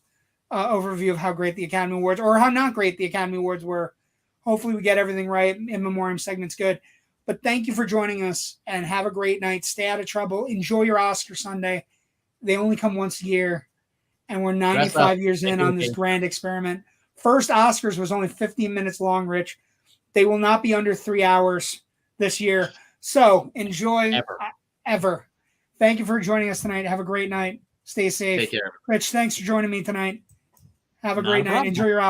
overview of how great the Academy Awards or how not great the Academy Awards were. Hopefully we get everything right. In Memoriam segment's good. But thank you for joining us, and have a great night. Stay out of trouble. Enjoy your Oscar Sunday. They only come once a year, and we're 95 years in on this grand experiment. First Oscars was only 15 minutes long, Rich. They will not be under 3 hours this year. So enjoy ever. Thank you for joining us tonight. Have a great night. Stay safe. Take care. Rich, thanks for joining me tonight. Have a great night. Enjoy your Oscar.